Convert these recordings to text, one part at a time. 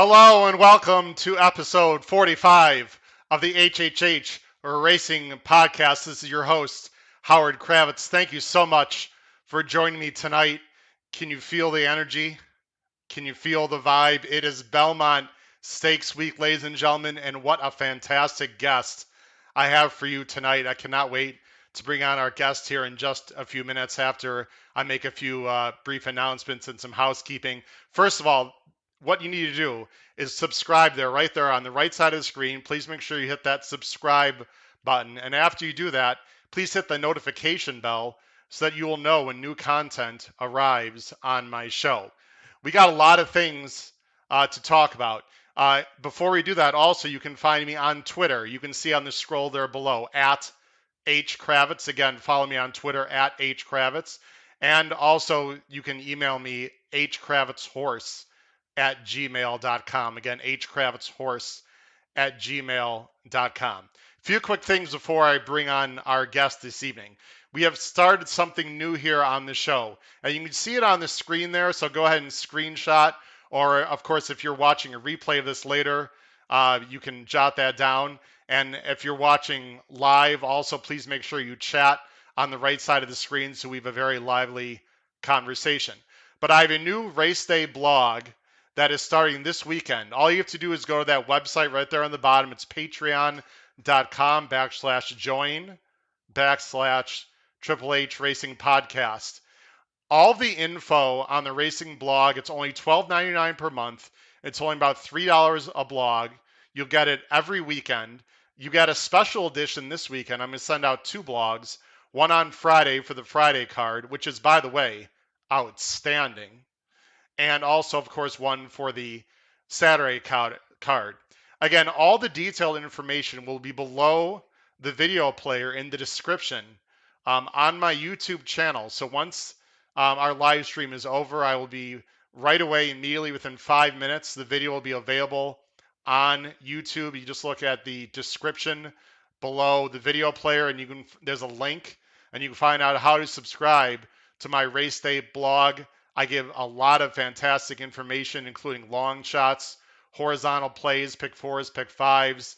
Hello and welcome to episode 45 of the HHH Racing Podcast. This is your host, Howard Kravitz. Thank you so much for joining me tonight. Can you feel the energy? Can you feel the vibe? It is Belmont Stakes week, ladies and gentlemen, and what a fantastic guest I have for you tonight. I cannot wait to bring on our guest here in just a few minutes after I make a few brief announcements and some housekeeping. First of all, what you need to do is subscribe there, right there on the right side of the screen. Please make sure you hit that subscribe button. And after you do that, please hit the notification bell so that you will know when new content arrives on my show. We got a lot of things to talk about. Before we do that, also, you can find me on Twitter. You can see on the scroll there below, at H Kravitz. Again, follow me on Twitter, at H Kravitz. And also, you can email me, hkravitzhorse@gmail.com. Again, hkravitzhorse@gmail.com. A few quick things before I bring on our guest this evening. We have started something new here on the show, and you can see it on the screen there, so go ahead and screenshot, or of course, if you're watching a replay of this later, you can jot that down. And if you're watching live, also please make sure you chat on the right side of the screen so we have a very lively conversation. But I have a new race day blog that is starting this weekend. All you have to do is go to that website right there on the bottom. It's patreon.com/join/Triple H Racing Podcast. All the info on the racing blog, it's only $12.99 per month. It's only about $3 a blog. You'll get it every weekend. You got a special edition this weekend. I'm going to send out two blogs, one on Friday for the Friday card, which is, by the way, outstanding. And also, of course, one for the Saturday card. Again, all the detailed information will be below the video player in the description on my YouTube channel. So once our live stream is over, I will be right away, immediately within 5 minutes. The video will be available on YouTube. You just look at the description below the video player, and there's a link, and you can find out how to subscribe to my race day blog. I give a lot of fantastic information, including long shots, horizontal plays, pick fours, pick fives.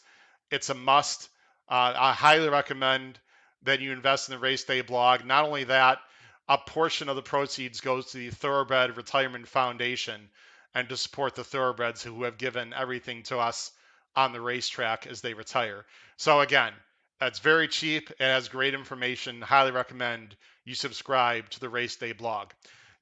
It's a must. I highly recommend that you invest in the race day blog. Not only that, a portion of the proceeds goes to the Thoroughbred Retirement Foundation and to support the thoroughbreds who have given everything to us on the racetrack as they retire. So again, it's very cheap. It has great information. Highly recommend you subscribe to the race day blog.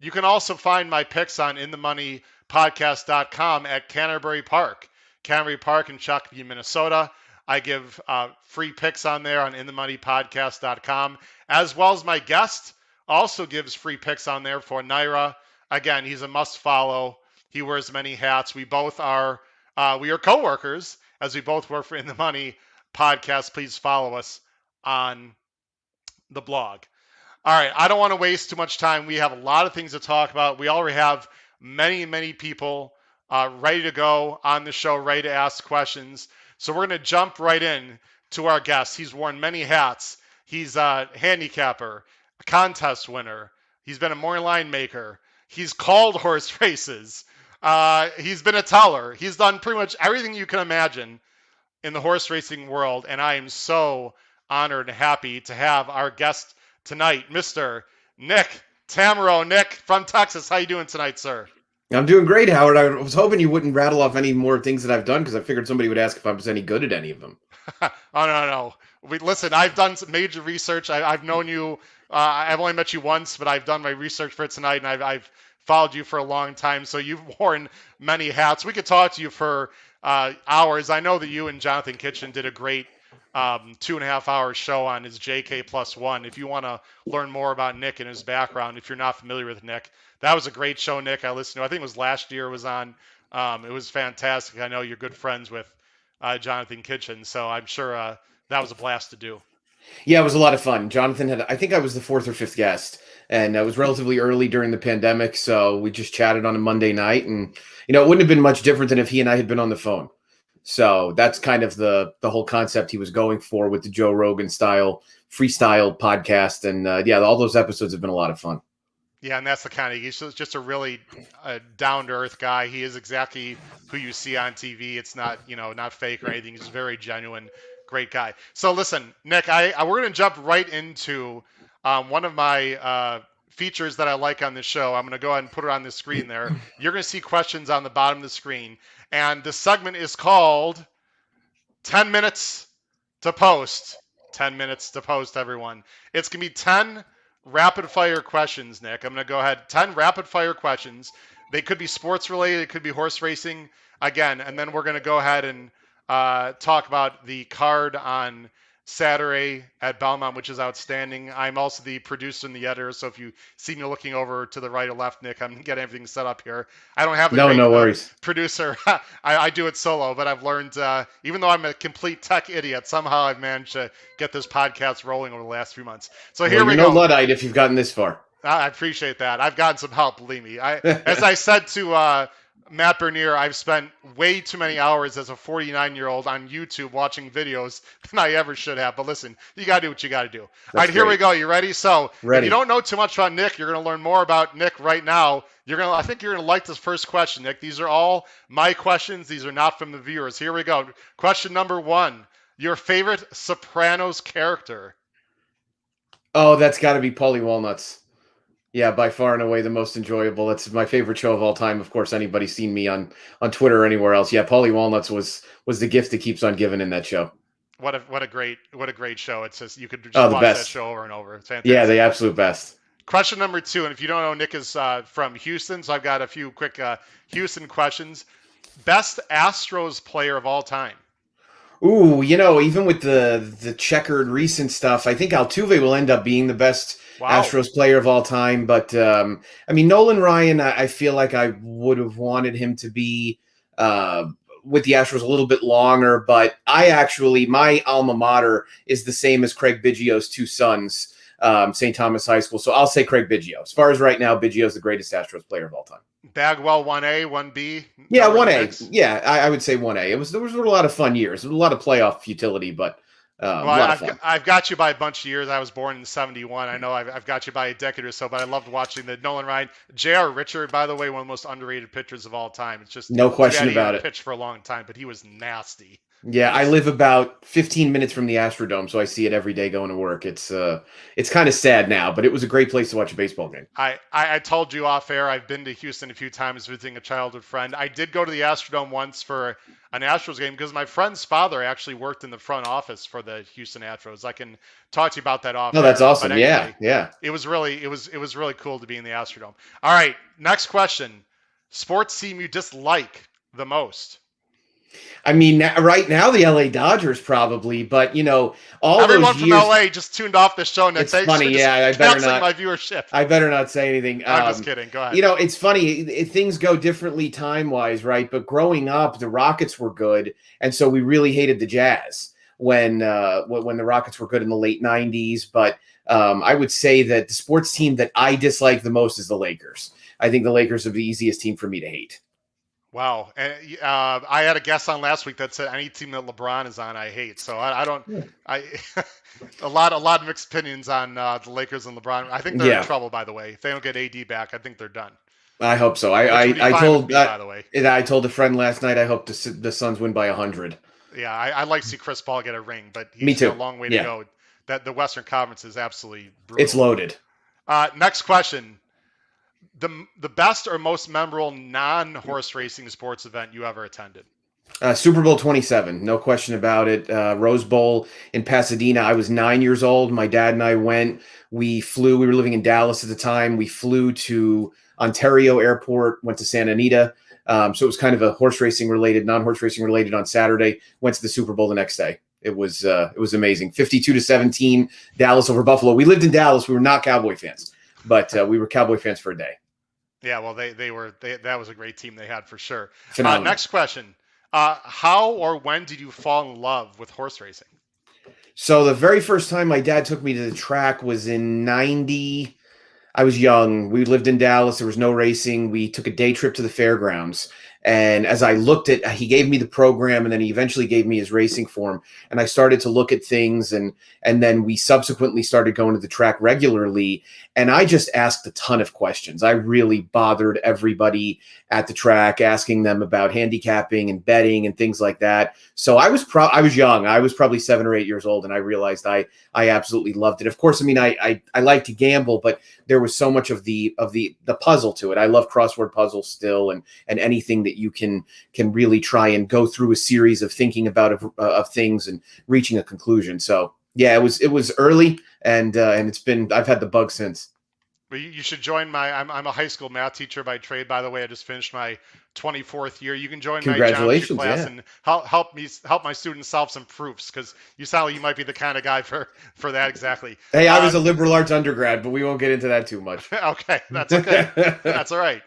You can also find my picks on InTheMoneyPodcast.com at Canterbury Park. Canterbury Park in Shakopee, Minnesota. I give free picks on there on InTheMoneyPodcast.com, as well as my guest also gives free picks on there for NYRA. Again, he's a must follow. He wears many hats. We both are co-workers, as we both work for In the Money Podcast. Please follow us on the blog. All right, I don't want to waste too much time. We have a lot of things to talk about. We already have many, many people ready to go on the show, ready to ask questions. So we're going to jump right in to our guest. He's worn many hats. He's a handicapper, a contest winner. He's been a morning line maker. He's called horse races. He's been a teller. He's done pretty much everything you can imagine in the horse racing world. And I am so honored and happy to have our guest tonight, Mr. Nick Tammaro. Nick from Texas. How you doing tonight, sir? I'm doing great, Howard. I was hoping you wouldn't rattle off any more things that I've done because I figured somebody would ask if I was any good at any of them. Oh, no. Listen, I've done some major research. I've known you. I've only met you once, but I've done my research for tonight, and I've followed you for a long time. So you've worn many hats. We could talk to you for hours. I know that you and Jonathan Kitchen did a great 2.5-hour show on his JK+1. If you want to learn more about Nick and his background, if you're not familiar with Nick, that was a great show, Nick. I listened to. I think it was last year. It was on. It was fantastic. I know you're good friends with Jonathan Kitchen, so I'm sure that was a blast to do. Yeah, it was a lot of fun. Jonathan had, I think I was the fourth or fifth guest, and it was relatively early during the pandemic, so we just chatted on a Monday night, and it wouldn't have been much different than if he and I had been on the phone. So that's kind of the whole concept he was going for with the Joe Rogan style freestyle podcast. And yeah, all those episodes have been a lot of fun. Yeah, and that's the kind of he's just a really down to earth guy. He is exactly who you see on TV. It's not not fake or anything. He's just very genuine, great guy. So listen, Nick, we're gonna jump right into one of my features that I like on the show. I'm gonna go ahead and put it on the screen there. You're gonna see questions on the bottom of the screen, and the segment is called 10 minutes to post. 10 minutes to post, everyone. It's going to be 10 rapid fire questions, Nick. I'm going to go ahead. 10 rapid fire questions. They could be sports related, it could be horse racing again. And then we're going to go ahead and talk about the card on Saturday at Belmont, which is outstanding. I'm also the producer and the editor, so if you see me looking over to the right or left, Nick, I'm getting everything set up here. I don't have the No, great no worries. producer. I do it solo, but I've learned, even though I'm a complete tech idiot, somehow I've managed to get this podcast rolling over the last few months. So here we you're no go. Luddite if you've gotten this far. I appreciate that. I've gotten some help, believe me. As I said to Matt Bernier, I've spent way too many hours as a 49-year-old on YouTube watching videos than I ever should have. But listen, you got to do what you got to do. All right, here we go. You ready? So Ready. If you don't know too much about Nick, you're going to learn more about Nick right now. I think you're going to like this first question, Nick. These are all my questions. These are not from the viewers. Here we go. Question number 1. Your favorite Sopranos character? Oh, that's got to be Paulie Walnuts. Yeah, by far and away the most enjoyable. It's my favorite show of all time. Of course, anybody's seen me on Twitter or anywhere else. Yeah, Paulie Walnuts was the gift that keeps on giving in that show. What a great show. It's just you could just the watch best. that show over and over. It's fantastic. Yeah, the absolute best. Question number 2, and if you don't know, Nick is from Houston, so I've got a few quick Houston questions. Best Astros player of all time? Ooh, even with the checkered recent stuff, I think Altuve will end up being the best Astros player of all time. But Nolan Ryan, I feel like I would have wanted him to be with the Astros a little bit longer. But my alma mater is the same as Craig Biggio's two sons, St. Thomas High School. So I'll say Craig Biggio. As far as right now, Biggio's the greatest Astros player of all time. Bagwell 1A, 1B? Yeah, 1A. Yeah, I would say 1A. There was a lot of fun years. A lot of playoff futility, but a lot of fun. I've got you by a bunch of years. I was born in 71. I know I've got you by a decade or so, but I loved watching the Nolan Ryan. J.R. Richard, by the way, one of the most underrated pitchers of all time. It's just no question about it. Pitched for a long time, but he was nasty. Yeah, I live about 15 minutes from the Astrodome, so I see it every day going to work. It's kind of sad now, but it was a great place to watch a baseball game. I told you off air, I've been to Houston a few times visiting a childhood friend. I did go to the Astrodome once for an Astros game because my friend's father actually worked in the front office for the Houston Astros. I can talk to you about that off air. No, that's awesome. Anyway, yeah. It was really cool to be in the Astrodome. All right, next question. Sports team you dislike the most? Right now the LA Dodgers probably, but all everyone those years, from LA just tuned off the show. And it's funny, yeah. I better not. My viewership. I better not say anything. I'm just kidding. Go ahead. It's funny. Things go differently time wise, right? But growing up, the Rockets were good, and so we really hated the Jazz when the Rockets were good in the late '90s. But I would say that the sports team that I dislike the most is the Lakers. I think the Lakers are the easiest team for me to hate. Wow. And I had a guest on last week that said any team that LeBron is on, I hate. So I don't, a lot of mixed opinions on the Lakers and LeBron. I think they're in trouble, by the way. If they don't get AD back, I think they're done. I hope so. I told by the way. I told a friend last night, I hope the Suns win by 100. Yeah. I'd like to see Chris Paul get a ring, but he's got a long way to go. That the Western Conference is absolutely brutal. It's loaded. Next question. The best or most memorable non-horse racing sports event you ever attended? Super Bowl 27, no question about it. Rose Bowl in Pasadena. I was 9 years old. My dad and I went. We flew. We were living in Dallas at the time. We flew to Ontario Airport, went to Santa Anita. So it was kind of a horse racing related, non-horse racing related on Saturday. Went to the Super Bowl the next day. It was amazing. 52-17, Dallas over Buffalo. We lived in Dallas. We were not Cowboy fans, but we were Cowboy fans for a day. Yeah, well, that was a great team they had for sure. Phenomenal. Next question. How or when did you fall in love with horse racing? So the very first time my dad took me to the track was in 90. I was young. We lived in Dallas. There was no racing. We took a day trip to the fairgrounds. And as I looked at, he gave me the program, and then he eventually gave me his racing form. And I started to look at things, and then we subsequently started going to the track regularly. And I just asked a ton of questions. I really bothered everybody at the track, asking them about handicapping and betting and things like that. So I was young. I was probably 7 or 8 years old, and I realized I absolutely loved it. Of course, I mean, I like to gamble, but there was so much of the puzzle to it. I love crossword puzzles still, and anything that you can really try and go through a series of thinking about of things and reaching a conclusion. So yeah, it was early, and it's been, I've had the bug since. Well, you should join I'm a high school math teacher by trade, by the way. I just finished my 24th year. You can join my geometry Congratulations, class yeah. and help my students solve some proofs, because you sound like you might be the kind of guy for that exactly. Hey, I was a liberal arts undergrad, but we won't get into that too much. Okay, that's okay. That's all right.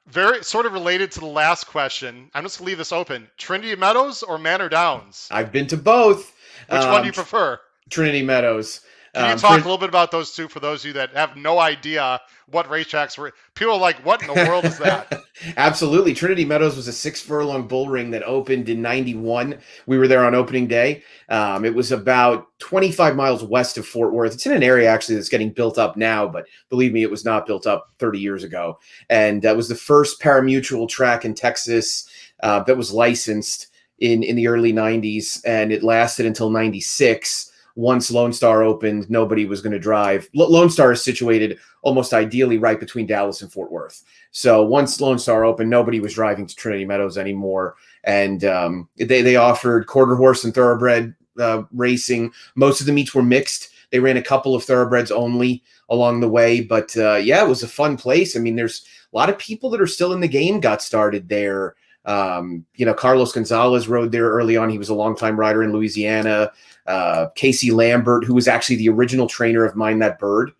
Very sort of related to the last question. I'm just gonna leave this open. Trinity Meadows or Manor Downs? I've been to both. Which one do you prefer? Trinity Meadows. Can you talk a little bit about those two for those of you that have no idea what racetracks were? People are like, what in the world is that? Absolutely. Trinity Meadows was a 6-furlong bull ring that opened in 91. We were there on opening day. It was about 25 miles west of Fort Worth. It's in an area actually that's getting built up now, but believe me, it was not built up 30 years ago. And that was the first parimutuel track in Texas that was licensed in the early 90s, and it lasted until 96. Once Lone Star opened, nobody was going to drive. Lone Star is situated almost ideally right between Dallas and Fort Worth. So once Lone Star opened, nobody was driving to Trinity Meadows anymore. And they offered quarter horse and thoroughbred racing. Most of the meets were mixed. They ran a couple of thoroughbreds only along the way. But yeah, it was a fun place. I mean, there's a lot of people that are still in the game got started there. Carlos Gonzalez rode there early on. He was a longtime rider in Louisiana. Casey Lambert, who was actually the original trainer of Mind That Bird.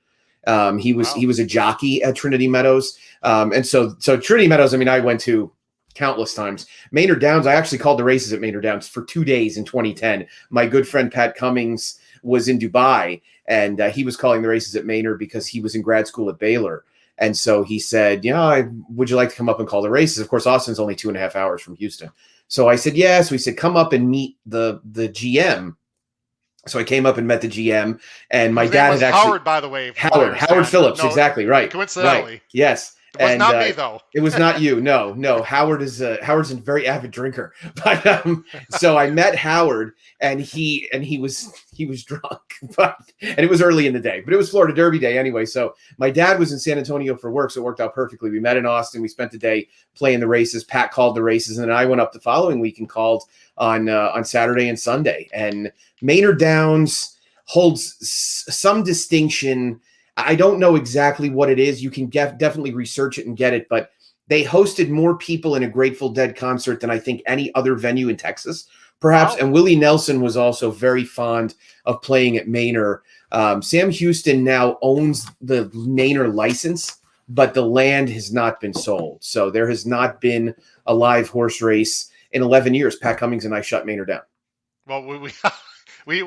He was a jockey at Trinity Meadows. And so Trinity Meadows, I mean, I went to countless times. Maynard Downs, I actually called the races at Maynard Downs for 2 days in 2010. My good friend Pat Cummings was in Dubai, and he was calling the races at Maynard because he was in grad school at Baylor. And so he said, would you like to come up and call the races? Of course, Austin's only 2.5 hours from Houston. So I said, yes. So he said, come up and meet the GM. So I came up and met the GM, and my dad had actually Howard, by the way. Howard Phillips, exactly right. Coincidentally, right. Yes. It was not me though. It was not you. No. Howard's a very avid drinker. But so I met Howard, and he was drunk, and it was early in the day, but it was Florida Derby day anyway. So my dad was in San Antonio for work, so it worked out perfectly. We met in Austin. We spent the day playing the races. Pat called the races, and then I went up the following week and called on Saturday and Sunday. And Maynard Downs holds some distinction. I don't know exactly what it is. You can definitely research it and get it, but they hosted more people in a Grateful Dead concert than I think any other venue in Texas, perhaps. Wow. And Willie Nelson was also very fond of playing at Maynard. Sam Houston now owns the Maynard license, but the land has not been sold. So there has not been a live horse race in 11 years. Pat Cummings and I shut Maynard down. Well, we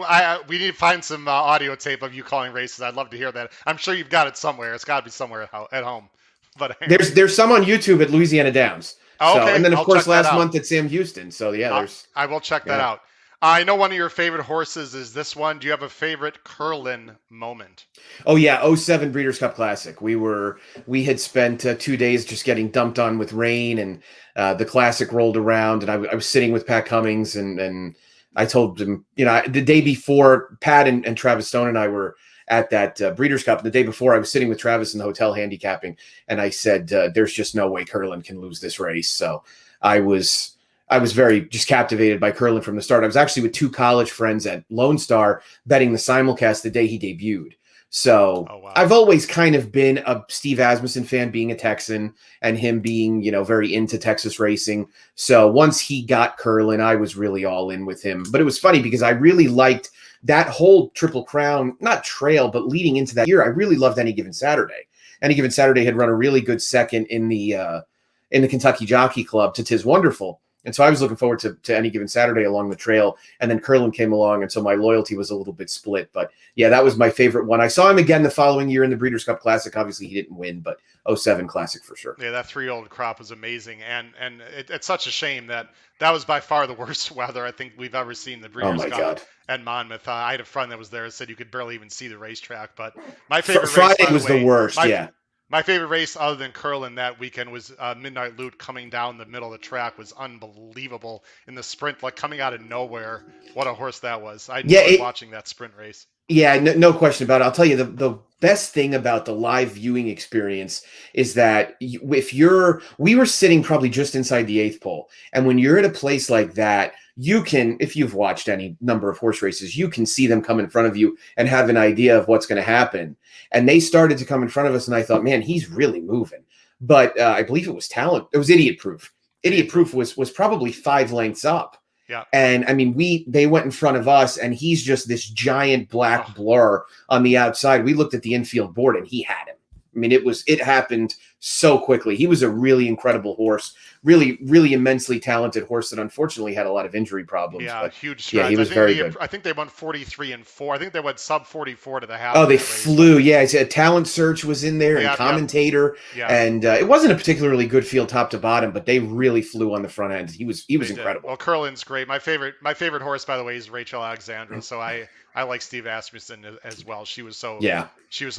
need to find some audio tape of you calling races. I'd love to hear that. I'm sure you've got it somewhere. It's got to be somewhere at home. But there's some on YouTube at Louisiana Downs. Oh, okay. So, and then of course last month at Sam Houston. So yeah, I will check that out. I know one of your favorite horses is this one. Do you have a favorite Curlin moment? Oh yeah, 07 Breeders' Cup Classic. We had spent 2 days just getting dumped on with rain, and the Classic rolled around, and I was sitting with Pat Cummings, and I told him, the day before, Pat and Travis Stone and I were at that Breeders' Cup. The day before, I was sitting with Travis in the hotel handicapping, and I said, there's just no way Curlin can lose this race. So I was very just captivated by Curlin from the start. I was actually with 2 college friends at Lone Star betting the simulcast the day he debuted. So wow. I've always kind of been a Steve Asmussen fan, being a Texan, and him being, very into Texas racing. So once he got Curlin, I was really all in with him. But it was funny because I really liked that whole Triple Crown, not trail, but leading into that year. I really loved Any Given Saturday. Any Given Saturday had run a really good second in the Kentucky Jockey Club to Tis Wonderful. And so I was looking forward to any given Saturday along the trail. And then Curlin came along, and so my loyalty was a little bit split. But yeah, that was my favorite one. I saw him again the following year in the Breeders' Cup Classic. Obviously, he didn't win, but '07 Classic for sure. Yeah, that 3-year-old crop was amazing, and it's such a shame that that was by far the worst weather I think we've ever seen the Oh Breeders' my Cup God. at Monmouth. I had a friend that was there and said you could barely even see the racetrack. But my favorite race, Friday by the was the way, worst. Yeah. my favorite race other than Curlin that weekend was Midnight Loot coming down the middle of the track was unbelievable in the sprint, like coming out of nowhere. What a horse that was. I Yeah. enjoyed watching that sprint race. Yeah, no question about it. I'll tell you the best thing about the live viewing experience is that we were sitting probably just inside the eighth pole. And when you're at a place like that, you can, if you've watched any number of horse races, you can see them come in front of you and have an idea of what's going to happen. And they started to come in front of us, and I thought, man, he's really moving. But I believe it was talent. It was Idiot Proof. Idiot Proof was probably 5 lengths up. Yeah. And I mean, they went in front of us, and he's just this giant black blur on the outside. We looked at the infield board, and he had him. I mean, it happened so quickly. He was a really incredible horse, really, really immensely talented horse that unfortunately had a lot of injury problems. Yeah, but huge strides. Yeah, he was very good. I think they went 43-4. I think they went sub 44 to the half. Oh, they flew. Yeah, a Talent Search was in there, and Commentator, and it wasn't a particularly good field top to bottom, but they really flew on the front end. He was incredible. Well, Curlin's great. My favorite horse, by the way, is Rachel Alexandra. So I like Steve Asmussen as well. She was so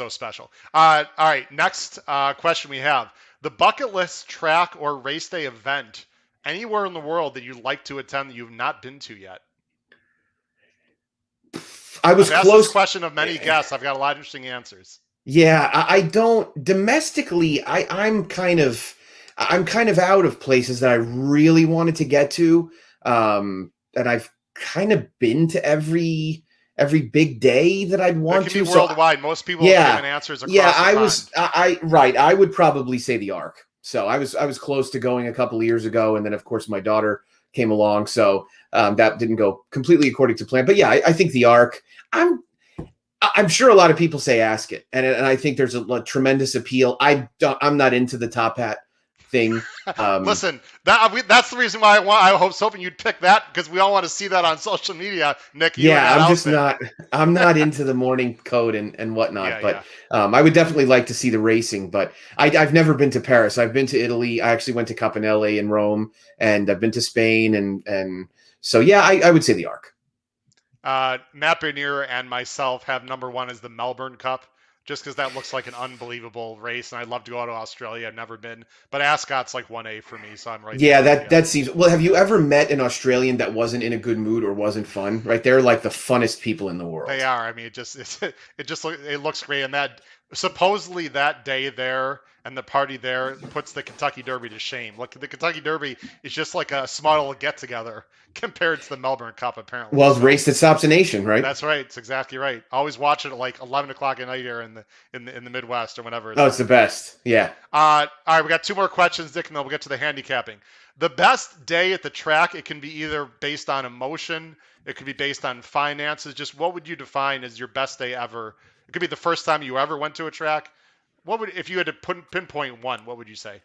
special. All right, next question we have: the bucket list track or race day event anywhere in the world that you'd like to attend that you've not been to yet? I was I've close. Asked this question of many guests. I've got a lot of interesting answers. Yeah, I don't domestically. I'm kind of out of places that I really wanted to get to. And I've kind of been to every big day that I'd want to. It can be worldwide. Most people have given answers across the pond. I would probably say the Arc. So I was close to going a couple of years ago, and then of course my daughter came along, so that didn't go completely according to plan. But yeah, I think the Arc. I'm sure a lot of people say Ask It, and I think there's a tremendous appeal. I'm not into the top hat thing. Listen, that's the reason why I was hoping you'd pick that, because we all want to see that on social media, Nick. I'm not into the morning coat and whatnot. I would definitely like to see the racing, but I've never been to Paris. I've been to Italy. I actually went to Capanelle in Rome, and I've been to Spain, and so yeah, I would say the Arc. Matt Bernier and myself have number 1 as the Melbourne Cup, just because that looks like an unbelievable race, and I'd love to go to Australia. I've never been, but Ascot's like 1A for me, so I'm right. Yeah, that seems. Well, have you ever met an Australian that wasn't in a good mood or wasn't fun? Right, they're like the funnest people in the world. They are. I mean, it looks great, and that supposedly that day there and the party there puts the Kentucky Derby to shame. Look, the Kentucky Derby is just like a small little get together compared to the Melbourne Cup, apparently. Well, it's a race that stops a nation, right? That's right. It's exactly right. Always watch it at like 11 o'clock at night here in the Midwest or whenever. It's the best. Yeah. All right, we got 2 more questions, Dick, and then we'll get to the handicapping. The best day at the track, it can be either based on emotion, it could be based on finances. Just what would you define as your best day ever? It could be the first time you ever went to a track. If you had to pinpoint one, what would you say?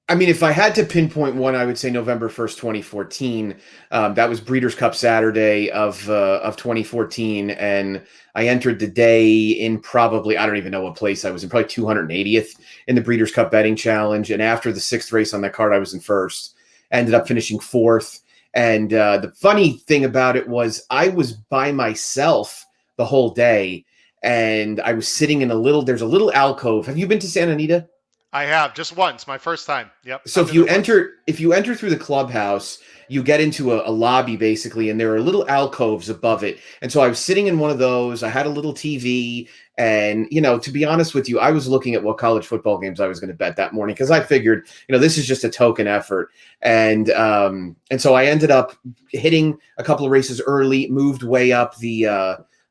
I mean, if I had to pinpoint one, I would say November 1st, 2014. That was Breeders' Cup Saturday of 2014, and I entered the day in probably, I don't even know what place I was in, probably 280th in the Breeders' Cup Betting Challenge. And after the 6th race on that card, I was in first. Ended up finishing 4th. And the funny thing about it was I was by myself the whole day, and I was sitting in there's a little alcove. Have you been to Santa Anita? I have, just once, my first time. Yep. So if you enter through the clubhouse, you get into a lobby basically, and there are little alcoves above it. And so I was sitting in one of those. I had a little TV, and to be honest with you, I was looking at what college football games I was going to bet that morning, because I figured, this is just a token effort. And so I ended up hitting a couple of races early, moved way up the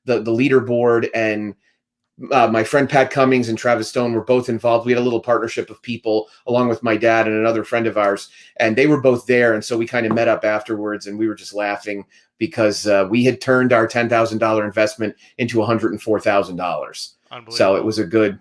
leaderboard, and my friend Pat Cummings and Travis Stone were both involved. We had a little partnership of people along with my dad and another friend of ours, and they were both there. And so we kind of met up afterwards, and we were just laughing because we had turned our $10,000 investment into $104,000. So it was a good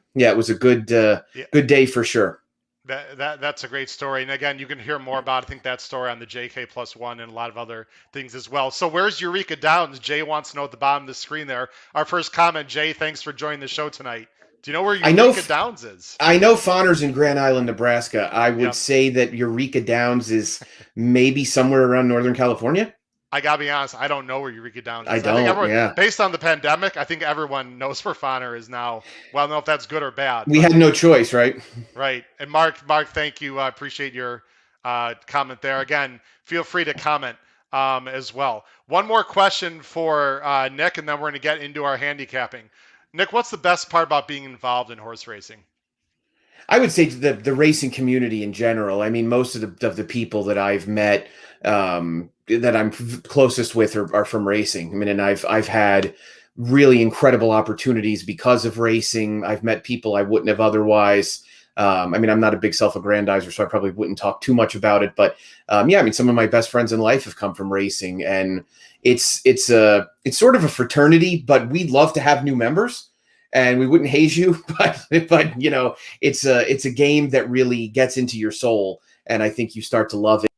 day for sure. That's a great story. And again, you can hear more about, I think, that story on the JK+1 and a lot of other things as well. So where's Eureka Downs? Jay wants to know at the bottom of the screen there. Our first comment, Jay, thanks for joining the show tonight. Do you know where I know Eureka Downs is? I know Fauner's in Grand Island, Nebraska. I would Yep. say that Eureka Downs is maybe somewhere around Northern California. I gotta be honest, I don't know where Eureka Downs I is. I think don't. everyone, Yeah, based on the pandemic, I think everyone knows where Fauner is now. Well, I don't know if that's good or bad, we but had no choice, right? right. And Mark, thank you. I appreciate your comment there. Again, feel free to comment as well. One more question for Nick, and then we're going to get into our handicapping. Nick, what's the best part about being involved in horse racing? I would say the racing community in general. I mean, most of the people that I've met that I'm closest with are from racing. I mean, and I've had really incredible opportunities because of racing. I've met people I wouldn't have otherwise. I mean, I'm not a big self-aggrandizer, so I probably wouldn't talk too much about it. But yeah, I mean, some of my best friends in life have come from racing, and it's sort of a fraternity. But we'd love to have new members, and we wouldn't haze you, but you know, it's a game that really gets into your soul, and I think you start to love it,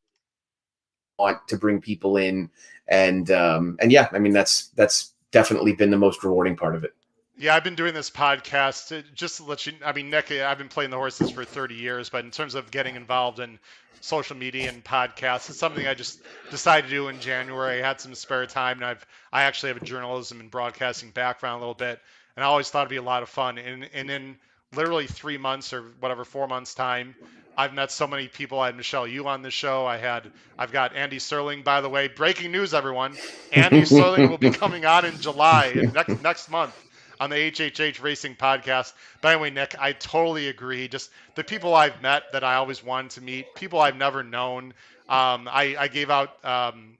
want to bring people in, and yeah, I mean, that's definitely been the most rewarding part of it. Yeah, I've been doing this podcast just to let you. I mean, Nick, I've been playing the horses for 30 years, but in terms of getting involved in social media and podcasts, it's something I just decided to do in January. I had some spare time, and I actually have a journalism and broadcasting background a little bit, and I always thought it'd be a lot of fun. And in literally 3 months or whatever, 4 months time, I've met so many people. I had Michelle Yu on the show. I've got Andy Serling, by the way. Breaking news, everyone. Andy Serling will be coming on in July, next month on the HHH Racing podcast. But anyway, Nick, I totally agree. Just the people I've met that I always wanted to meet, people I've never known. I gave out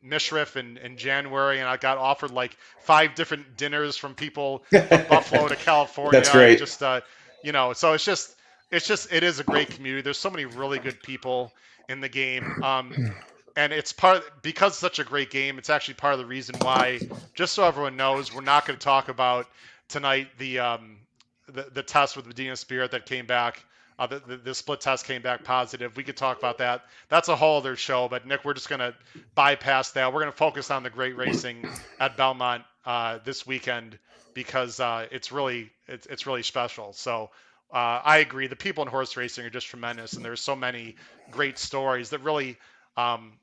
Mishriff in January, and I got offered like 5 different dinners from people from Buffalo to California, That's and great. just so it is a great community. There's so many really good people in the game. And it's because it's such a great game. It's actually part of the reason why, just so everyone knows, we're not going to talk about tonight the test with Medina Spirit that came back. The split test came back positive. We could talk about that. That's a whole other show. But Nick, we're just going to bypass that. We're going to focus on the great racing at Belmont this weekend because it's really special. So I agree. The people in horse racing are just tremendous, and there's so many great stories that really um,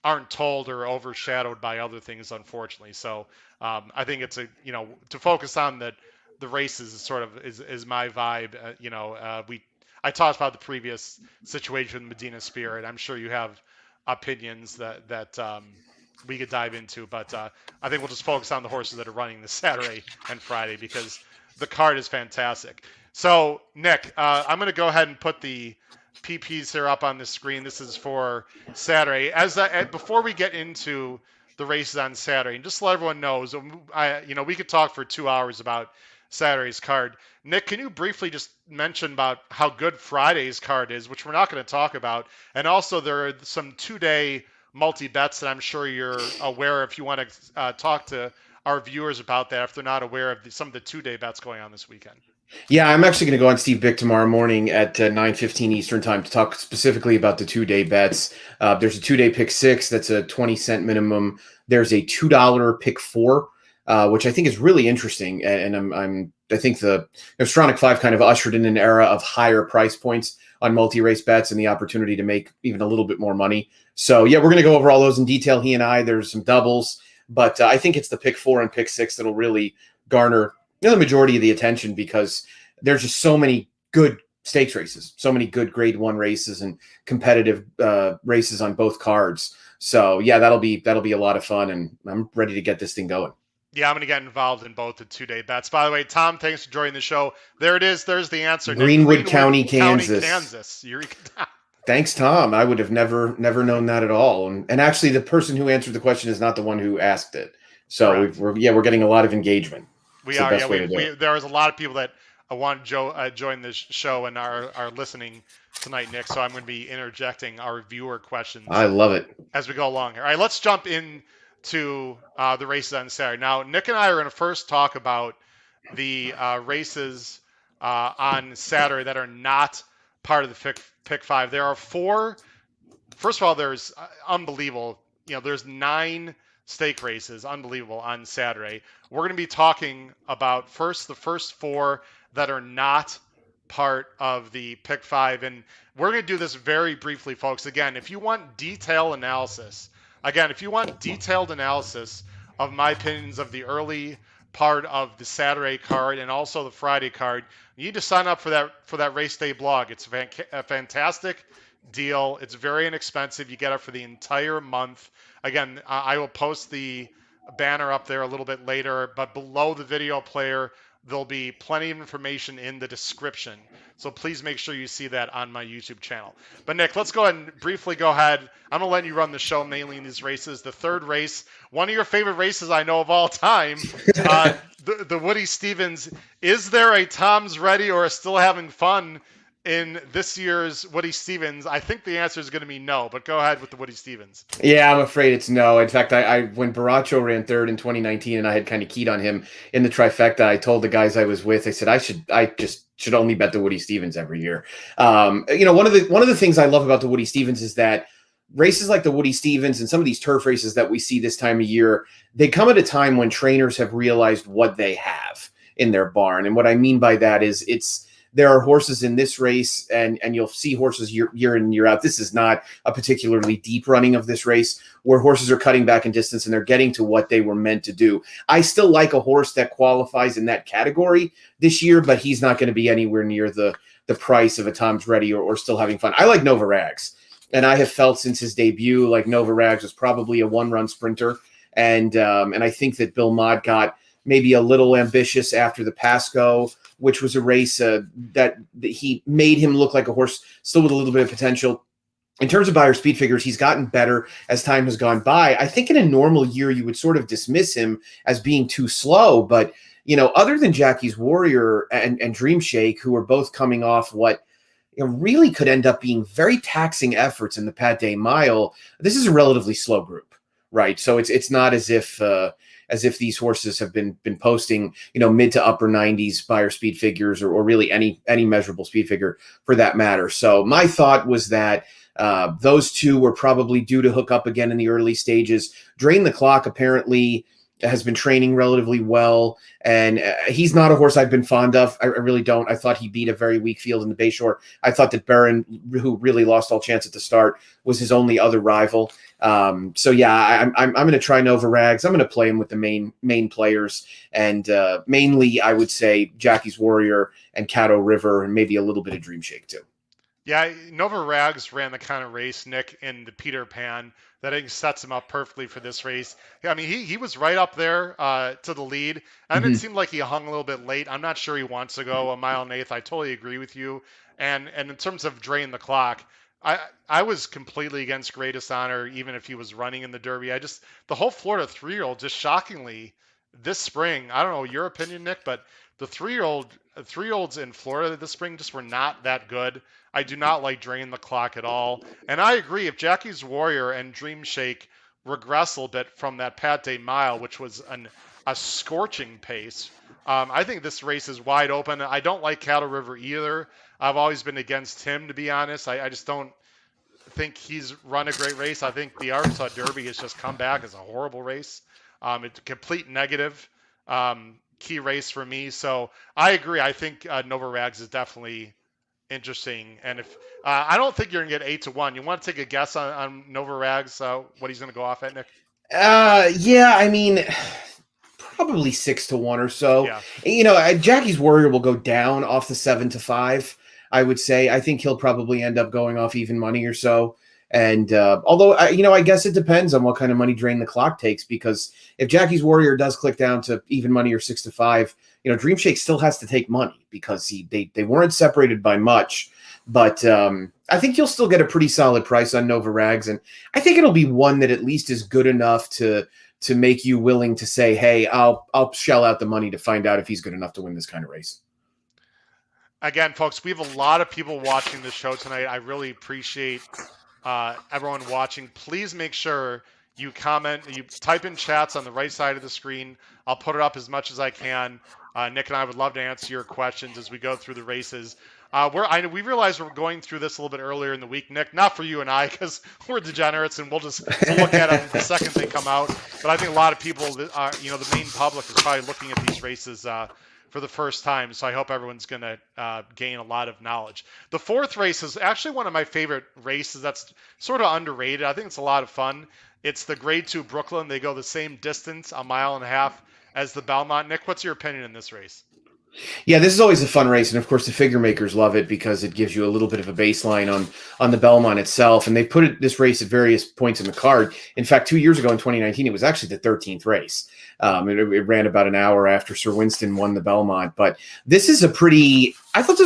aren't told or overshadowed by other things, unfortunately. So I think it's to focus on the races is sort of is my vibe. I talked about the previous situation with Medina Spirit. I'm sure you have opinions that we could dive into, but I think we'll just focus on the horses that are running this Saturday and Friday because the card is fantastic. So Nick, I'm going to go ahead and put the PPs here up on the screen. This is for Saturday. Before we get into the races on Saturday, and just so everyone knows, we could talk for 2 hours about Saturday's card. Nick, can you briefly just mention about how good Friday's card is, which we're not going to talk about, and also there are some 2-day multi bets that I'm sure you're aware of. If you want to talk to our viewers about that, if they're not aware of some of the 2-day bets going on this weekend. Yeah, I'm actually going to go on Steve Bick tomorrow morning at 9:15 Eastern time to talk specifically about the 2-day bets. There's a 2-day pick six that's a 20-cent minimum. There's a $2 pick four, which I think is really interesting. And I think the Stronach 5 kind of ushered in an era of higher price points on multi-race bets and the opportunity to make even a little bit more money. So yeah, we're going to go over all those in detail. He and I. There's some doubles, but I think it's the pick four and pick six that'll really garner the majority of the attention because there's just so many good stakes races, so many good grade one races and competitive races on both cards. So yeah, that'll be a lot of fun, and I'm ready to get this thing going. Yeah, I'm going to get involved in both the 2-day bets. By the way, Tom, thanks for joining the show. There it is. There's the answer. Greenwood County, Kansas. Kansas. Thanks, Tom. I would have never known that at all. And actually, the person who answered the question is not the one who asked it. So we're getting a lot of engagement. We are. Yeah, there was a lot of people that want to join this show and are listening tonight, Nick. So I'm going to be interjecting our viewer questions. I love it as we go along here. All right, let's jump into the races on Saturday. Now, Nick and I are going to first talk about the races on Saturday that are not part of the pick five. There are four. First of all, there's unbelievable. There's 9 stake races, unbelievable, on Saturday. We're going to be talking about the first 4 that are not part of the pick five, and we're going to do this very briefly, folks. If you want detailed analysis of my opinions of the early part of the Saturday card and also the Friday card, you need to sign up for that race day blog. It's a fantastic deal. It's very inexpensive. You get it for the entire month. Again, I will post the banner up there a little bit later, but below the video player, there'll be plenty of information in the description. So please make sure you see that on my YouTube channel. But Nick, let's go ahead and briefly go ahead. I'm going to let you run the show mainly in these races. The third race, one of your favorite races I know of all time, the Woody Stephens. Is there a Tom's Ready or a Still Having Fun in this year's Woody Stephens? I think the answer is going to be no, but go ahead with the Woody Stephens. Yeah, I'm afraid it's no. In fact, I when Baracho ran third in 2019 and I had kind of keyed on him in the trifecta, I told the guys I was with, I said I just should only bet the Woody Stephens every year. One of the things I love about the Woody Stephens is that races like the Woody Stephens and some of these turf races that we see this time of year, they come at a time when trainers have realized what they have in their barn. And what I mean by that is there are horses in this race, and you'll see horses year in and year out. This is not a particularly deep running of this race where horses are cutting back in distance and they're getting to what they were meant to do. I still like a horse that qualifies in that category this year, but he's not going to be anywhere near the price of a Tom's Ready or Still Having Fun. I like Nova Rags, and I have felt since his debut like Nova Rags was probably a one-run sprinter, and I think that Bill Mott got maybe a little ambitious after the Pasco, which was a race that he made him look like a horse still with a little bit of potential. In terms of Beyer speed figures, he's gotten better as time has gone by. I think in a normal year, you would sort of dismiss him as being too slow. But, other than Jackie's Warrior and Dream Shake, who are both coming off what really could end up being very taxing efforts in the Pat Day Mile, this is a relatively slow group, right? So it's not as if these horses have been posting, mid to upper 90s Beyer speed figures or really any measurable speed figure for that matter. So my thought was that those two were probably due to hook up again in the early stages. Drain the Clock apparently has been training relatively well, and he's not a horse I've been fond of. I really don't. I thought he beat a very weak field in the Bayshore. I thought that Barron, who really lost all chance at the start, was his only other rival. So yeah, I'm going to try Nova Rags. I'm going to play him with the main players, and mainly I would say Jackie's Warrior and Caddo River, and maybe a little bit of Dream Shake too. Yeah, Nova Rags ran the kind of race, Nick, in the Peter Pan that I think sets him up perfectly for this race. I mean, he was right up there to the lead, and it seemed like he hung a little bit late. I'm not sure he wants to go a mile and eighth. I totally agree with you. And in terms of Drain the Clock, I was completely against Greatest Honor, even if he was running in the Derby. The whole Florida 3-year-old, just shockingly, this spring, I don't know your opinion, Nick, but the 3-year-olds in Florida this spring just were not that good. I do not like Drain the Clock at all. And I agree, if Jackie's Warrior and Dream Shake regress a little bit from that Pat Day Mile, which was a scorching pace, I think this race is wide open. I don't like Caddo River either. I've always been against him, to be honest. I just don't think he's run a great race. I think the Arkansas Derby has just come back as a horrible race. It's a complete negative key race for me. So I agree. I think Nova Rags is definitely interesting. And if I don't think you're gonna get 8-1. You want to take a guess on Nova Rags, what he's gonna go off at, Nick? Yeah, I mean, probably 6-1 or so. Yeah. Jackie's Warrior will go down off the 7-5. I would say. I think he'll probably end up going off even money or so. And although I guess it depends on what kind of money Drain the Clock takes, because if Jackie's Warrior does click down to even money or 6-5, Dream Shake still has to take money because they weren't separated by much. But I think you'll still get a pretty solid price on Nova Rags, and I think it'll be one that at least is good enough to make you willing to say, hey, I'll shell out the money to find out if he's good enough to win this kind of race. Again, folks, we have a lot of people watching the show tonight. I really appreciate everyone watching. Please make sure you comment, you type in chats on the right side of the screen. I'll put it up as much as I can. Nick and I would love to answer your questions as we go through the races. We realize we're going through this a little bit earlier in the week, Nick. Not for you and I, because we're degenerates and we'll look at them the second they come out. But I think a lot of people, the main public is probably looking at these races for the first time. So I hope everyone's going to gain a lot of knowledge. The fourth race is actually one of my favorite races. That's sort of underrated. I think it's a lot of fun. It's the Grade 2 Brooklyn. They go the same distance, a mile and a half, as the Belmont. Nick, what's your opinion in this race? Yeah, this is always a fun race, and of course the figure makers love it because it gives you a little bit of a baseline on the Belmont itself. And they put this race at various points in the card. In fact, 2 years ago in 2019, it was actually the 13th race. It ran about an hour after Sir Winston won the Belmont. But I thought this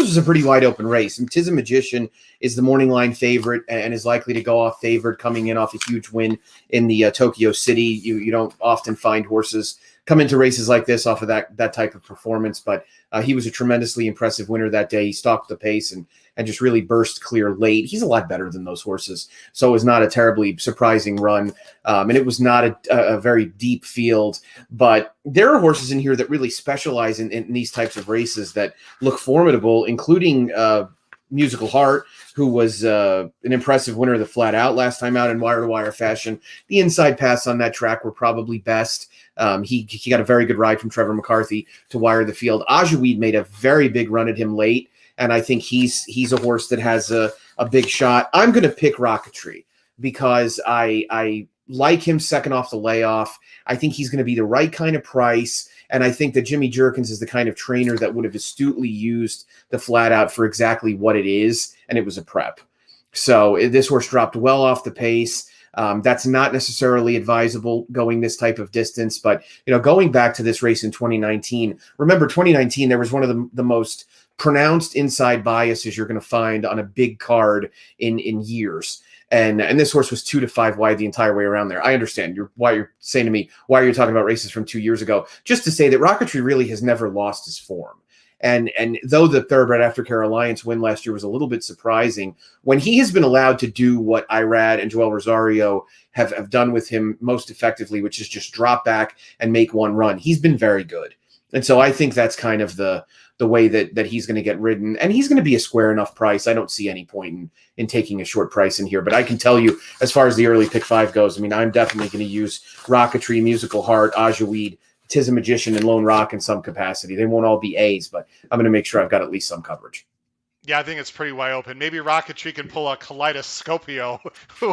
was a pretty wide open race. And Tis a Magician is the morning line favorite and is likely to go off favored, coming in off a huge win in the Tokyo City. You don't often find horses come into races like this off of that type of performance, but he was a tremendously impressive winner that day. He stalked the pace and just really burst clear late. He's a lot better than those horses, so it was not a terribly surprising run, and it was not a very deep field. But there are horses in here that really specialize in these types of races that look formidable, including Musical Heart, who was an impressive winner of the flat out last time out in wire-to-wire fashion. The inside paths on that track were probably best. He got a very good ride from Trevor McCarthy to wire the field. Ajaweed made a very big run at him late, and I think he's a horse that has a big shot. I'm going to pick Rocketry because I like him second off the layoff. I think he's going to be the right kind of price, and I think that Jimmy Jerkins is the kind of trainer that would have astutely used the flat out for exactly what it is, and it was a prep. So this horse dropped well off the pace. That's not necessarily advisable going this type of distance, but going back to this race in 2019, remember 2019, there was one of the most pronounced inside biases you're going to find on a big card in years. And this horse was 2 to 5 wide the entire way around there. I understand why you're saying to me, why are you talking about races from 2 years ago? Just to say that Rocketry really has never lost his form. And though the Thoroughbred Aftercare Alliance win last year was a little bit surprising, when he has been allowed to do what Irad and Joel Rosario have done with him most effectively, which is just drop back and make one run, he's been very good. And so I think that's kind of the way that he's going to get ridden. And he's going to be a square enough price. I don't see any point in taking a short price in here. But I can tell you, as far as the early pick 5 goes, I mean, I'm definitely going to use Rocketry, Musical Heart, Ajaweed, Tis a Magician, and Lone Rock in some capacity. They won't all be A's, but I'm going to make sure I've got at least some coverage. Yeah, I think it's pretty wide open. Maybe Rocketry can pull a Kaleidoscopio.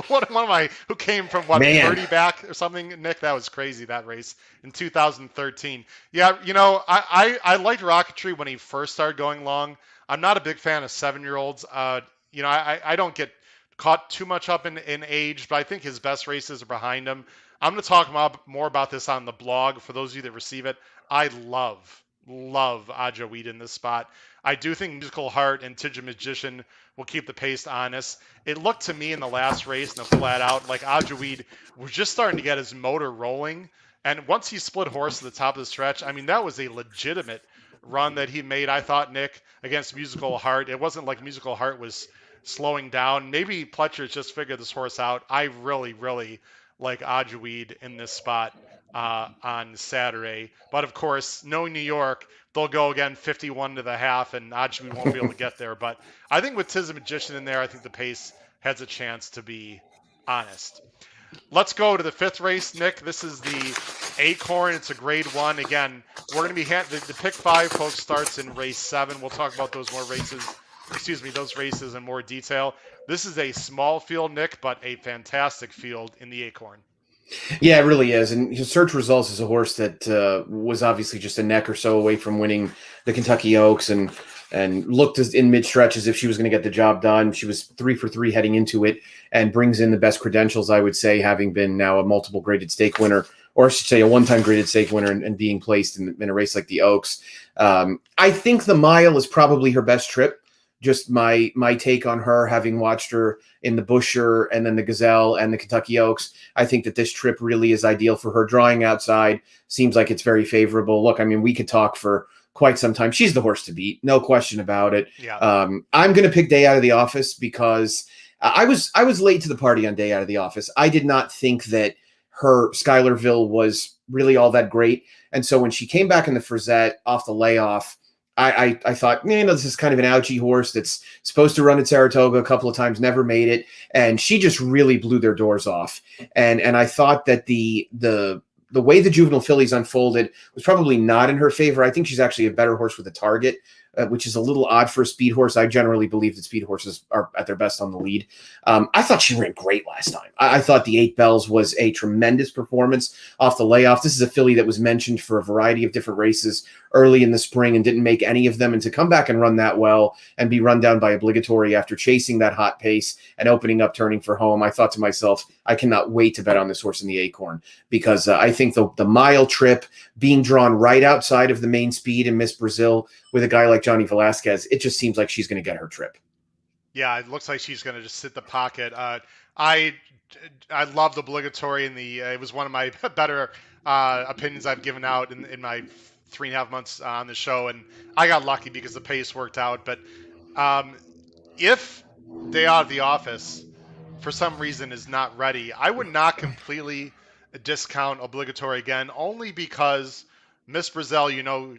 One of my who came from 30 back or something. Nick, that was crazy, that race in 2013. Yeah, I liked Rocketry when he first started going long. I'm not a big fan of 7-year-olds. I don't get caught too much up in age, but I think his best races are behind him. I'm going to talk more about this on the blog for those of you that receive it. I love Ajaweed in this spot. I do think Musical Heart and Tis a Magician will keep the pace honest. It looked to me in the last race in the flat out like Ajaweed was just starting to get his motor rolling. And once he split horse at the top of the stretch, I mean, that was a legitimate run that he made, I thought, Nick, against Musical Heart. It wasn't like Musical Heart was slowing down. Maybe Pletcher's just figured this horse out. I really, really like Ajaweed in this spot on Saturday. But of course, knowing New York, they'll go again 51 to the half, and Ajaweed won't be able to get there. But I think with Tis a Magician in there, I think the pace has a chance to be honest. Let's go to the 5th race, Nick. This is the Acorn. It's a grade 1. Again, we're going to be the pick 5, folks, starts in race 7. We'll talk about those races in more detail. This is a small field, Nick, but a fantastic field in the Acorn. Yeah, it really is. And Search Results is a horse that was obviously just a neck or so away from winning the Kentucky Oaks and looked in mid-stretch as if she was going to get the job done. She was 3 for 3 heading into it and brings in the best credentials, I would say, having been now a multiple graded stake winner, or I should say a one-time graded stake winner and being placed in a race like the Oaks. I think the mile is probably her best trip. Just my take on her, having watched her in the Busher and then the Gazelle and the Kentucky Oaks. I think that this trip really is ideal for her. Drawing outside seems like it's very favorable. Look, I mean, we could talk for quite some time. She's the horse to beat, no question about it. Yeah. I'm going to pick Day Out of the Office because I was late to the party on Day Out of the Office. I did not think that her Schuylerville was really all that great. And so when she came back in the Frizette off the layoff, I thought, this is kind of an ouchie horse that's supposed to run at Saratoga a couple of times, never made it. And she just really blew their doors off. And I thought that the way the juvenile fillies unfolded was probably not in her favor. I think she's actually a better horse with a target, which is a little odd for a speed horse. I generally believe that speed horses are at their best on the lead. I thought she ran great last time. I thought the 8 Bells was a tremendous performance off the layoff. This is a filly that was mentioned for a variety of different races early in the spring and didn't make any of them. And to come back and run that well and be run down by obligatory after chasing that hot pace and opening up, turning for home, I thought to myself, I cannot wait to bet on this horse in the Acorn, because I think the mile trip being drawn right outside of the main speed in Miss Brazil with a guy like Johnny Velasquez, it just seems like she's going to get her trip. Yeah, it looks like she's going to just sit the pocket. I loved obligatory in the. It was one of my better opinions I've given out in my 3.5 months on the show, and I got lucky because the pace worked out. But if Day Out of the Office for some reason is not ready, I would not completely discount obligatory again, only because Miss Brazil,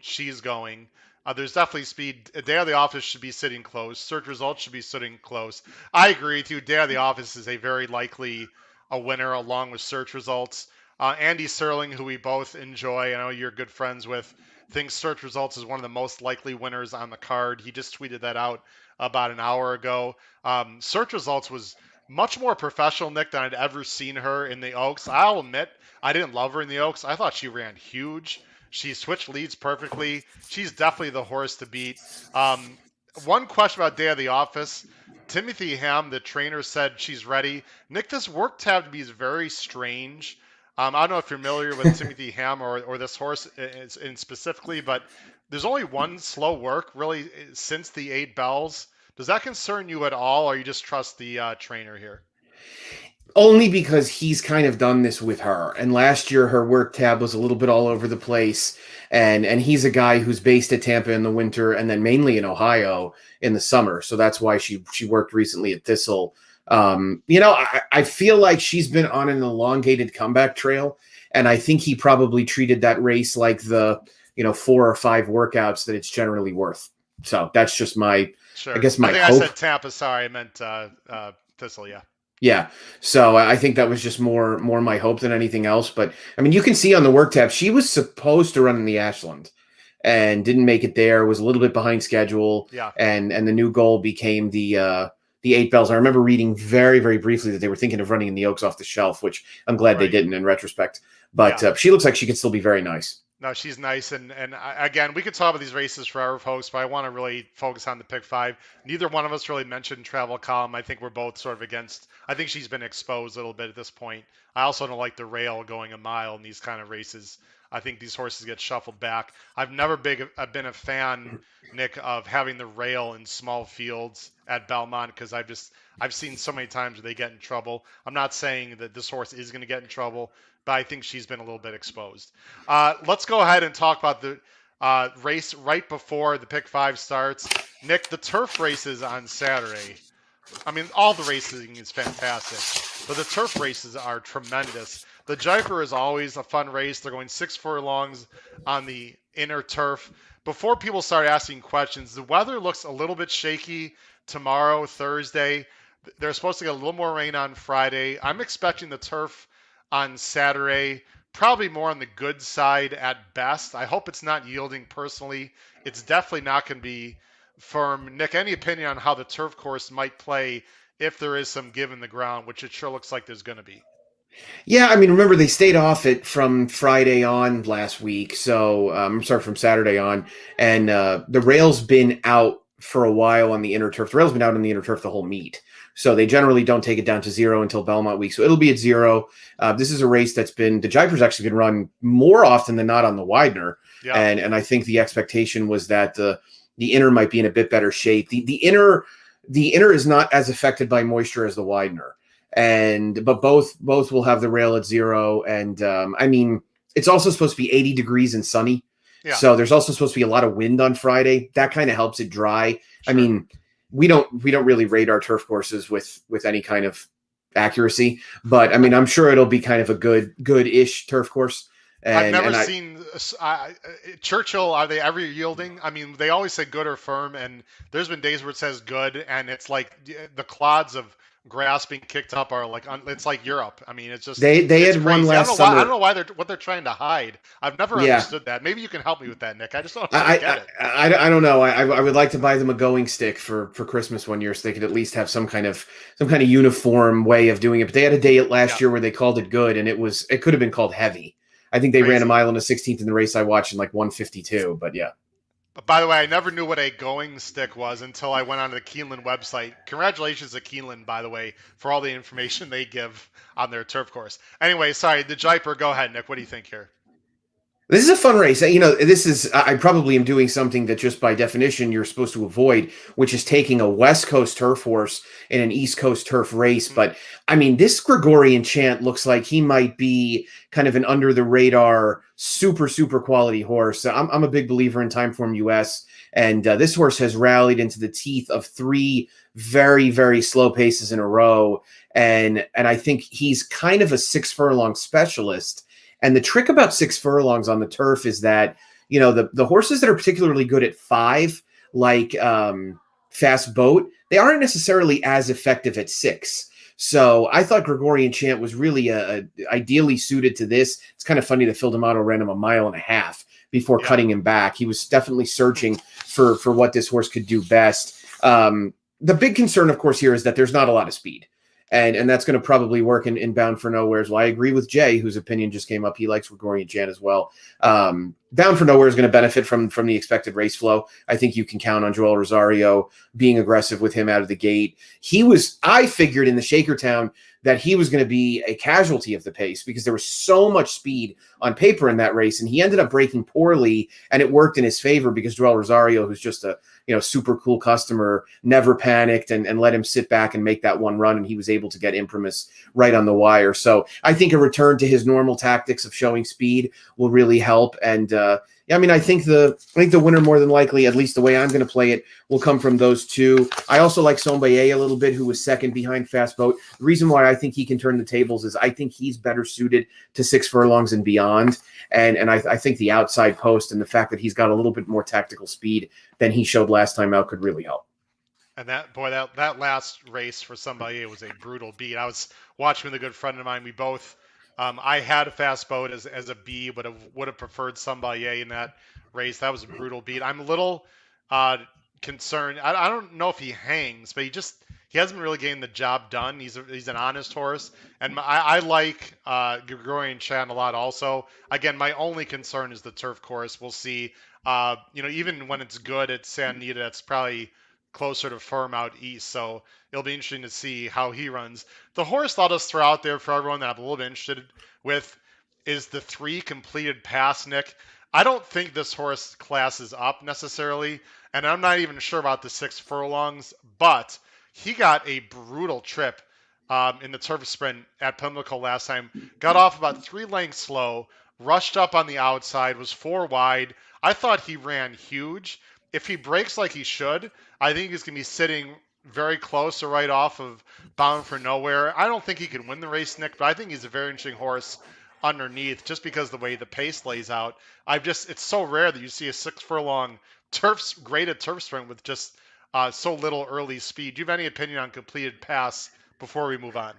she's going. There's definitely speed. Day of the Office should be sitting close. Search Results should be sitting close. I agree with you. Day of the Office is a very likely a winner along with Search Results. Andy Serling, who we both enjoy, I know you're good friends with, thinks Search Results is one of the most likely winners on the card. He just tweeted that out about an hour ago. Search Results was much more professional, Nick, than I'd ever seen her in the Oaks. I'll admit, I didn't love her in the Oaks. I thought she ran huge. She switched leads perfectly. She's definitely the horse to beat. One question about Day of the Office. Timothy Ham, the trainer, said she's ready. Nick, this work tab to be is very strange. I don't know if you're familiar with Timothy Ham or this horse in specifically, but there's only one slow work really since the 8 Bells. Does that concern you at all, or you just trust the trainer here? Only because he's kind of done this with her. And last year, her work tab was a little bit all over the place. And he's a guy who's based at Tampa in the winter and then mainly in Ohio in the summer. So that's why she worked recently at Thistle. I feel like she's been on an elongated comeback trail. And I think he probably treated that race like the, 4 or 5 workouts that it's generally worth. So that's just my, sure. I guess my hope. I said Tampa. Sorry, I meant Thistle. Yeah. Yeah. So I think that was just more my hope than anything else. But I mean, you can see on the work tab, she was supposed to run in the Ashland and didn't make it there, was a little bit behind schedule. Yeah. And the new goal became the 8 Bells. I remember reading very, very briefly that they were thinking of running in the Oaks off the shelf, which I'm glad they didn't in retrospect. But she looks like she could still be very nice. No, she's nice, and again, we could talk about these races for our hosts, but I want to really focus on the pick 5. Neither one of us really mentioned Travel Column. I think we're both sort of against. I think she's been exposed a little bit at this point. I also don't like the rail going a mile in these kind of races. I think these horses get shuffled back. I've never been a fan, Nick, of having the rail in small fields at Belmont because I've seen so many times where they get in trouble. I'm not saying that this horse is going to get in trouble, but I think she's been a little bit exposed. Let's go ahead and talk about the race right before the pick 5 starts. Nick, the turf races on Saturday. I mean, all the racing is fantastic, but the turf races are tremendous. The Jaipur is always a fun race. They're going 6 furlongs on the inner turf. Before people start asking questions, the weather looks a little bit shaky tomorrow, Thursday. They're supposed to get a little more rain on Friday. I'm expecting the turf on Saturday, probably more on the good side at best. I hope it's not yielding personally. It's definitely not going to be firm. Nick, any opinion on how the turf course might play if there is some give in the ground, which it sure looks like there's going to be? Yeah, I mean, remember they stayed off it from Friday on last week. So from Saturday on, and the rail's been out for a while on the inner turf. The rail's been out on the inner turf the whole meet. So they generally don't take it down to 0 until Belmont week. So it'll be at 0. This is a race that's the Jaipur's actually been run more often than not on the Widener. Yeah. And I think the expectation was that the inner might be in a bit better shape. The inner is not as affected by moisture as the Widener. But both will have the rail at 0. And I mean, it's also supposed to be 80 degrees and sunny. Yeah. So there's also supposed to be a lot of wind on Friday. That kind of helps it dry. Sure. I mean, we don't really rate our turf courses with any kind of accuracy. But I mean, I'm sure it'll be kind of a good-ish turf course. I've And never and I seen Churchill. Are they ever yielding? I mean, they always say good or firm, and there's been days where it says good, and it's like the clods of grass being kicked up are like it's like Europe. I mean, it's just they it's had one crazy. I don't last know why. I don't summer. know why they're what they're trying to hide. I've never Yeah, understood that. Maybe you can help me with that, Nick. I just don't I get it. I don't know. I would like to buy them a going stick for Christmas one year, so they could at least have some kind of uniform way of doing it. But they had a day Yeah, last year where they called it good, and it could have been called heavy. I think they ran a crazy. mile and a 16th in the race I watched in like 1:52. But yeah. But by the way, I never knew what a going stick was until I went onto the Keeneland website. Congratulations to Keeneland, by the way, for all the information they give on their turf course. Anyway, sorry, the Jiper. Go ahead, Nick. What do you think here? This is a fun race. This is, I probably am doing something that just by definition you're supposed to avoid, which is taking a West Coast turf horse in an East Coast turf race. Hmm. But I mean, this Gregorian Chant looks like he might be kind of an under the radar, super, super quality horse. I'm a big believer in Timeform US. And this horse has rallied into the teeth of three very, very slow paces in a row. And I think he's kind of a 6 furlong specialist. And the trick about 6 furlongs on the turf is that, the horses that are particularly good at 5, like Fast Boat, they aren't necessarily as effective at 6. So I thought Gregorian Chant was really ideally suited to this. It's kind of funny that Phil D'Amato ran him a mile and a half before Yeah. cutting him back. He was definitely searching for what this horse could do best. The big concern, of course, here is that there's not a lot of speed. And that's going to probably work in Bound for Nowhere as well. I agree with Jay, whose opinion just came up. He likes Gregorian Chant as well. Bound for Nowhere is going to benefit from the expected race flow. I think you can count on Joel Rosario being aggressive with him out of the gate. I figured in the Shakertown that he was going to be a casualty of the pace because there was so much speed on paper in that race, and he ended up breaking poorly, and it worked in his favor because Joel Rosario, who's just a super cool customer, never panicked and let him sit back and make that one run, and he was able to get Imprimis right on the wire. So I think a return to his normal tactics of showing speed will really help. And I think the winner more than likely, at least the way I'm going to play it, will come from those two. I also like Sombaye a little bit, who was second behind Fast Boat. The reason why I think he can turn the tables is I think he's better suited to 6 furlongs and beyond. And I think the outside post and the fact that he's got a little bit more tactical speed than he showed last time out could really help. And that last race for somebody, it was a brutal beat. I was watching with a good friend of mine. We both, I had a Fast Boat as a B, but would have preferred somebody in that race. That was a brutal beat. I'm a little uh, concerned. I don't know if he hangs, but he hasn't really getting the job done. He's an honest horse, and I like Gregorian Chan a lot. Also, again, my only concern is the turf course. We'll see. Even when it's good at San Anita, it's probably closer to firm out east. So it'll be interesting to see how he runs. The horse I'll just throw out there for everyone that I'm a little bit interested with is the 3 completed pass, Nick. I don't think this horse classes up necessarily, and I'm not even sure about the 6 furlongs, but he got a brutal trip in the turf sprint at Pimlico last time. Got off about 3 lengths slow, rushed up on the outside, was 4 wide. I thought he ran huge. If he breaks like he should, I think he's going to be sitting very close or right off of Bound for Nowhere. I don't think he can win the race, Nick, but I think he's a very interesting horse underneath just because the way the pace lays out. It's so rare that you see a 6 furlong graded turf sprint with just so little early speed. Do you have any opinion on completed pass before we move on?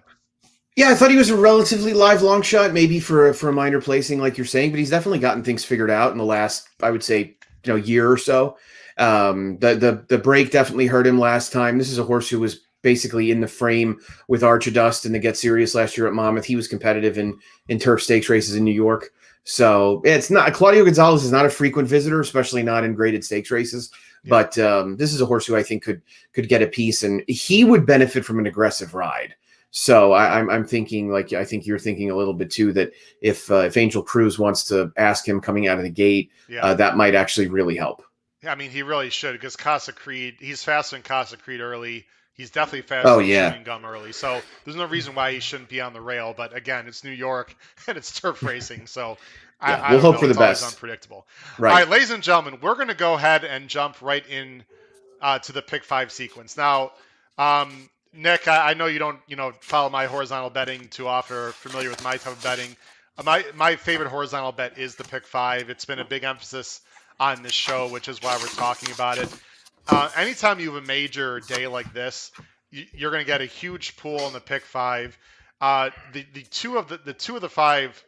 Yeah, I thought he was a relatively live long shot, maybe for a minor placing, like you're saying, but he's definitely gotten things figured out in the last, I would say, year or so. The break definitely hurt him last time. This is a horse who was basically in the frame with Archidust and the Get Serious last year at Monmouth. He was competitive in turf stakes races in New York. So it's not Claudio Gonzalez is not a frequent visitor, especially not in graded stakes races. Yeah. But this is a horse who I think could get a piece, and he would benefit from an aggressive ride. So I'm thinking, like I think you're thinking a little bit too, that if Angel Cruz wants to ask him coming out of the gate, Yeah. that might actually really help. I mean, he really should because Casa Creed, he's faster than Casa Creed early. He's definitely faster Oh than yeah, Chewing Gum early. So there's no reason why he shouldn't be on the rail. But again, it's New York and it's turf racing. So yeah. I We'll don't hope know. for the It's always best. unpredictable. All Right. right, ladies and gentlemen, we're going to go ahead and jump right in to the pick 5 sequence. Now, um, Nick, I know you don't, follow my horizontal betting too often or familiar with my type of betting. My favorite horizontal bet is the pick five. It's been a big emphasis on this show, which is why we're talking about it. Anytime you have a major day like this, you're going to get a huge pool in the pick five. The two of the five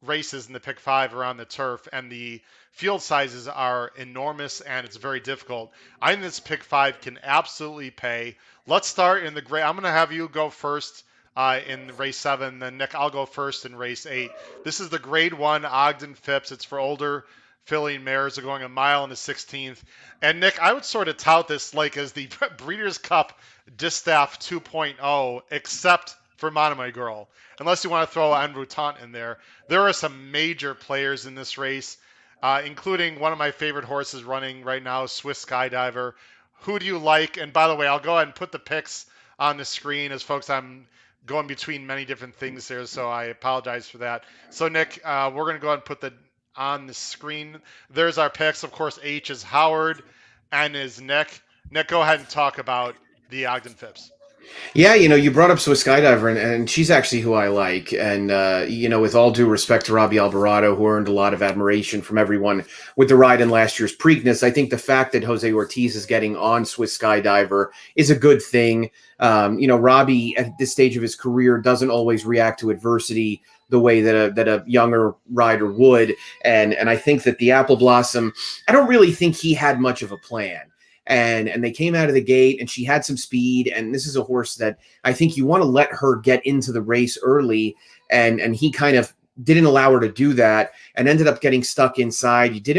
races in the pick five are on the turf, and the field sizes are enormous, and it's very difficult. I think this pick five can absolutely pay. Let's start in the grade. I'm going to have you go first in race 7, then Nick, I'll go first in race 8. This is the grade 1 Ogden Phipps. It's for older filly mares. They're going a mile and a 16th. And Nick, I would sort of tout this like as the Breeders' Cup Distaff 2.0, except for Monomoy Girl. Unless you want to throw En Route in there. There are some major players in this race, including one of my favorite horses running right now, Swiss Skydiver. Who do you like? And by the way, I'll go ahead and put the picks on the screen as folks, I'm going between many different things here, so I apologize for that. So Nick, we're going to go ahead and put the on the screen. There's our picks. Of course, H is Howard, N is Nick. Nick, go ahead and talk about the Ogden Phipps. Yeah, you brought up Swiss Skydiver, and she's actually who I like. And, with all due respect to Robbie Alvarado, who earned a lot of admiration from everyone with the ride in last year's Preakness, I think the fact that Jose Ortiz is getting on Swiss Skydiver is a good thing. Robbie, at this stage of his career, doesn't always react to adversity the way that a younger rider would. And I think that the Apple Blossom, I don't really think he had much of a plan. And they came out of the gate, and she had some speed. And this is a horse that I think you want to let her get into the race early. And he kind of didn't allow her to do that and ended up getting stuck inside. You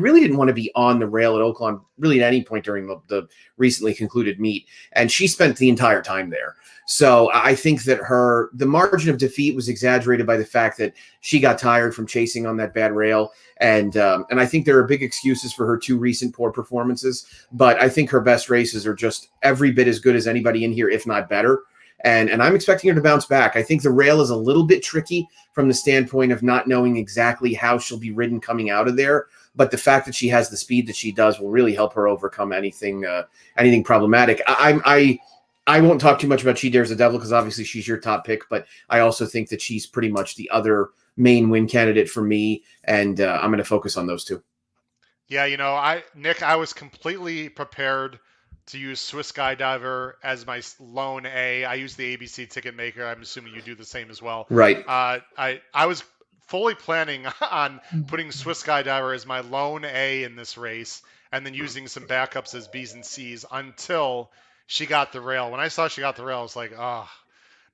really didn't want to be on the rail at Oaklawn really at any point during the recently concluded meet. And she spent the entire time there. So I think that the margin of defeat was exaggerated by the fact that she got tired from chasing on that bad rail. And I think there are big excuses for her 2 recent poor performances, but I think her best races are just every bit as good as anybody in here, if not better. And I'm expecting her to bounce back. I think the rail is a little bit tricky from the standpoint of not knowing exactly how she'll be ridden coming out of there. But the fact that she has the speed that she does will really help her overcome anything problematic. I won't talk too much about She Dares the Devil because obviously she's your top pick, but I also think that she's pretty much the other main win candidate for me, and I'm going to focus on those 2. Yeah, Nick, I was completely prepared to use Swiss Skydiver as my lone A. I use the ABC ticket maker. I'm assuming you do the same as well. Right. I was fully planning on putting Swiss Skydiver as my lone A in this race, and then using some backups as B's and C's until she got the rail. When I saw she got the rail, I was like, oh,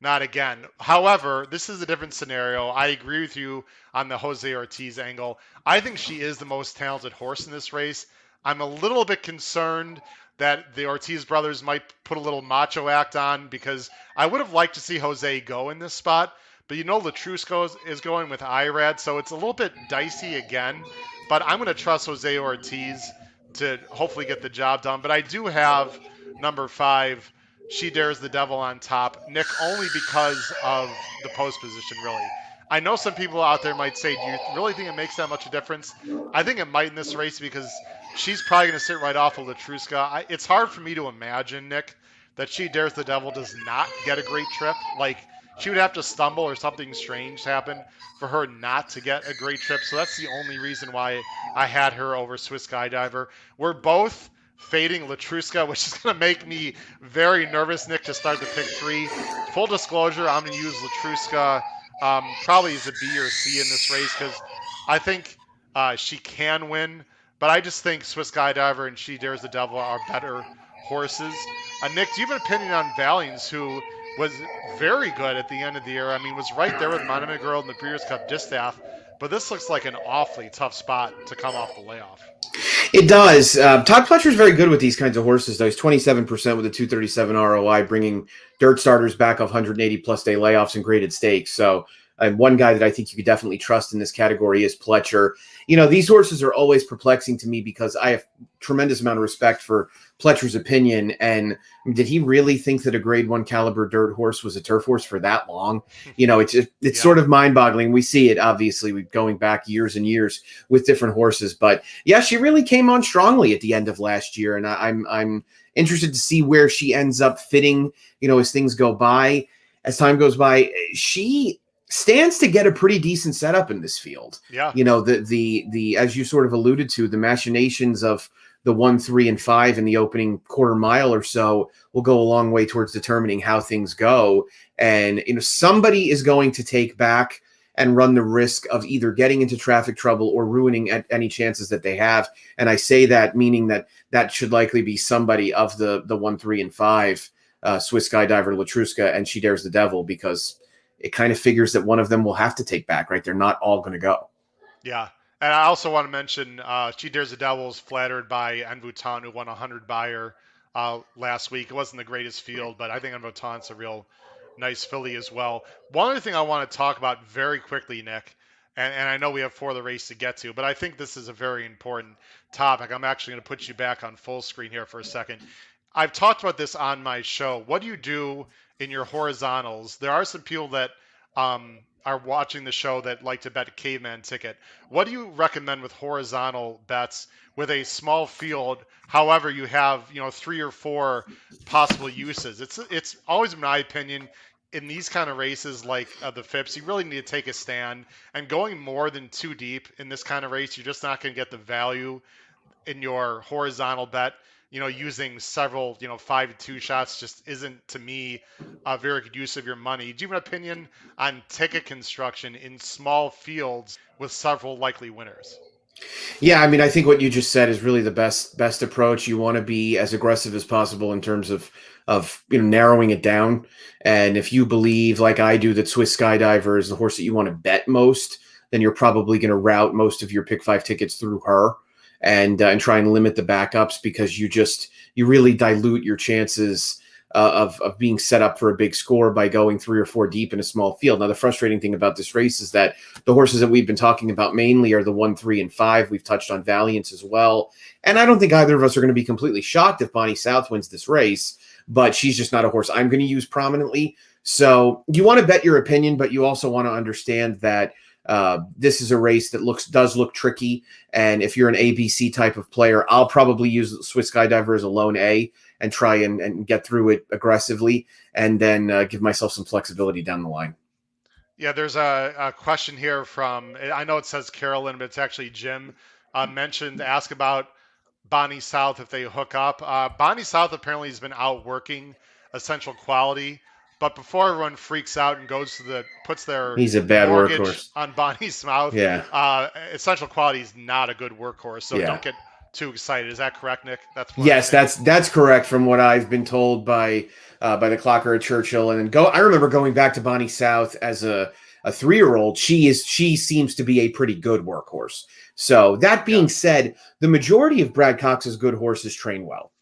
not again. However, this is a different scenario. I agree with you on the Jose Ortiz angle. I think she is the most talented horse in this race. I'm a little bit concerned that the Ortiz brothers might put a little macho act on because I would have liked to see Jose go in this spot. But Latrusco is going with IRAD, so it's a little bit dicey again. But I'm going to trust Jose Ortiz to hopefully get the job done. But I do have number 5, She Dares the Devil on top, Nick, only because of the post position, really. I know some people out there might say, do you really think it makes that much a difference? I think it might in this race because she's probably going to sit right off of Latrusca. It's hard for me to imagine, Nick, that She Dares the Devil does not get a great trip. Like, she would have to stumble or something strange happen for her not to get a great trip. So that's the only reason why I had her over Swiss Skydiver. We're both fading Latrusca, which is going to make me very nervous, Nick, to start the pick 3. Full disclosure, I'm going to use Latrusca probably as a B or C in this race because I think she can win, but I just think Swiss Skydiver and She Dares the Devil are better horses. Nick, do you have an opinion on Valiance, who was very good at the end of the year? I mean, was right there with Monument Girl in the Breeders' Cup Distaff, but this looks like an awfully tough spot to come off the layoff. It does. Todd Pletcher's very good with these kinds of horses, though. He's 27% with a 237 ROI, bringing dirt starters back off 180-plus day layoffs and graded stakes. So one guy that I think you could definitely trust in this category is Pletcher. These horses are always perplexing to me because I have tremendous amount of respect for Pletcher's opinion. And did he really think that a grade 1 caliber dirt horse was a turf horse for that long? It's sort of mind boggling. We see it, obviously, going back years and years with different horses. But yeah, she really came on strongly at the end of last year. And I'm interested to see where she ends up fitting, as things go by. As time goes by, she stands to get a pretty decent setup in this field. Yeah. The as you sort of alluded to, the machinations of the 1, 3, and 5 in the opening quarter mile or so will go a long way towards determining how things go. And somebody is going to take back and run the risk of either getting into traffic trouble or ruining any chances that they have. And I say that meaning that should likely be somebody of the 1, 3, and 5, Swiss Skydiver, Latruska, and She Dares the Devil, because it kind of figures that one of them will have to take back, right? They're not all going to go. Yeah. And I also want to mention She Dares the Devil was flattered by Envutan, who won 100 Bayer last week. It wasn't the greatest field, but I think Envutan's a real nice filly as well. One other thing I want to talk about very quickly, Nick, and I know we have 4 of the race to get to, but I think this is a very important topic. I'm actually going to put you back on full screen here for a second. I've talked about this on my show. What do you do in your horizontals? There are some people that are watching the show that like to bet a caveman ticket. What do you recommend with horizontal bets with a small field? However, you have 3 or 4 possible uses. It's always been my opinion in these kind of races like the Phipps, you really need to take a stand. And going more than 2 deep in this kind of race, you're just not going to get the value in your horizontal bet. Using several 5-2 shots just isn't to me a very good use of your money. Do you have an opinion on ticket construction in small fields with several likely winners? Yeah, I mean, I think what you just said is really the best approach. You want to be as aggressive as possible in terms of narrowing it down. And if you believe, like I do, that Swiss Skydiver is the horse that you want to bet most, then you're probably going to route most of your pick 5 tickets through her, and try and limit the backups, because you really dilute your chances of being set up for a big score by going 3 or 4 deep in a small field. Now, the frustrating thing about this race is that the horses that we've been talking about mainly are the 1, 3, and 5. We've touched on Valiance as well. And I don't think either of us are going to be completely shocked if Bonnie South wins this race, but she's just not a horse I'm going to use prominently. So you want to bet your opinion, but you also want to understand that this is a race that does look tricky. And if you're an ABC type of player, I'll probably use Swiss Skydiver as a lone A and try and get through it aggressively, and then give myself some flexibility down the line. Yeah, there's a question here from, I know it says Carolyn, but it's actually Jim, ask about Bonnie South if they hook up. Bonnie South apparently has been out working Essential Quality, but before everyone freaks out and puts their He's a bad mortgage workhorse. on Bonnie South, Yeah. Essential Quality is not a good workhorse, so Yeah. don't get too excited. Is that correct, Nick? Yes, that's correct from what I've been told by the clocker at Churchill. And I remember going back to Bonnie South as a 3-year-old. She seems to be a pretty good workhorse. So that being said, the majority of Brad Cox's good horses train well.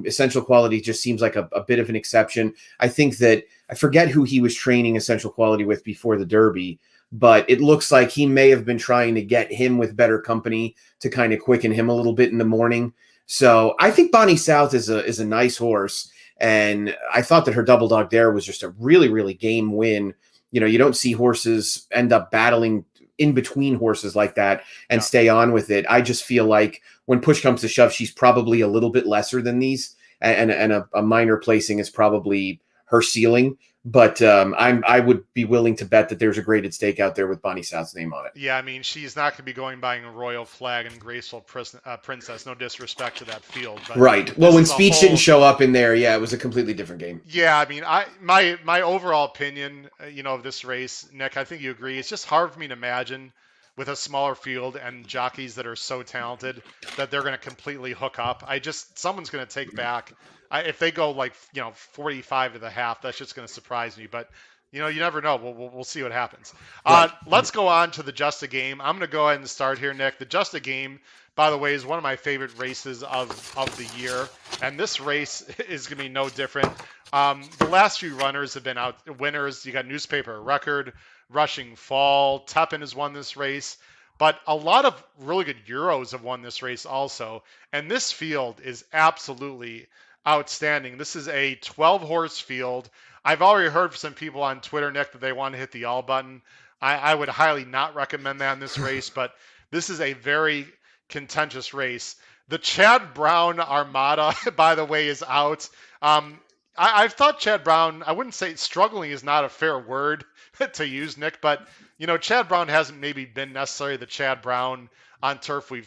Essential Quality just seems like a bit of an exception. I think that I forget who he was training Essential Quality with before the Derby, but it looks like he may have been trying to get him with better company to kind of quicken him a little bit in the morning. So I think Bonnie South is a nice horse, and I thought that her Double Dog Dare was just a really, really game win. You don't see horses end up battling in between horses like that and stay on with it. I just feel like when push comes to shove, she's probably a little bit lesser than these, and a minor placing is probably her ceiling. But I would be willing to bet that there's a graded stake out there with Bonnie South's name on it. Yeah, I mean, she's not going to be going buying a Royal Flag and Graceful Princess. No disrespect to that field, but right. Well, when Speech didn't show up in there, yeah, it was a completely different game. Yeah, I mean, my overall opinion, of this race, Nick, I think you agree. It's just hard for me to imagine with a smaller field and jockeys that are so talented that they're going to completely hook up. Someone's going to take back. If they go 45 to the half, that's just going to surprise me. But you never know. We'll see what happens. Right. Let's go on to the Just a Game. I'm going to go ahead and start here, Nick. The Just a Game, by the way, is one of my favorite races of the year, and this race is going to be no different. The last few runners have been out winners. You got Newspaper Record, Rushing Fall, Tepin has won this race, but a lot of really good Euros have won this race also. And this field is absolutely outstanding. This is a 12-horse field. I've already heard from some people on Twitter, Nick, that they want to hit the all button. I would highly not recommend that in this race, but this is a very contentious race. The Chad Brown Armada, by the way, is out. Um, I've thought Chad Brown, I wouldn't say struggling is not a fair word to use, Nick, but Chad Brown hasn't maybe been necessarily the Chad Brown on turf we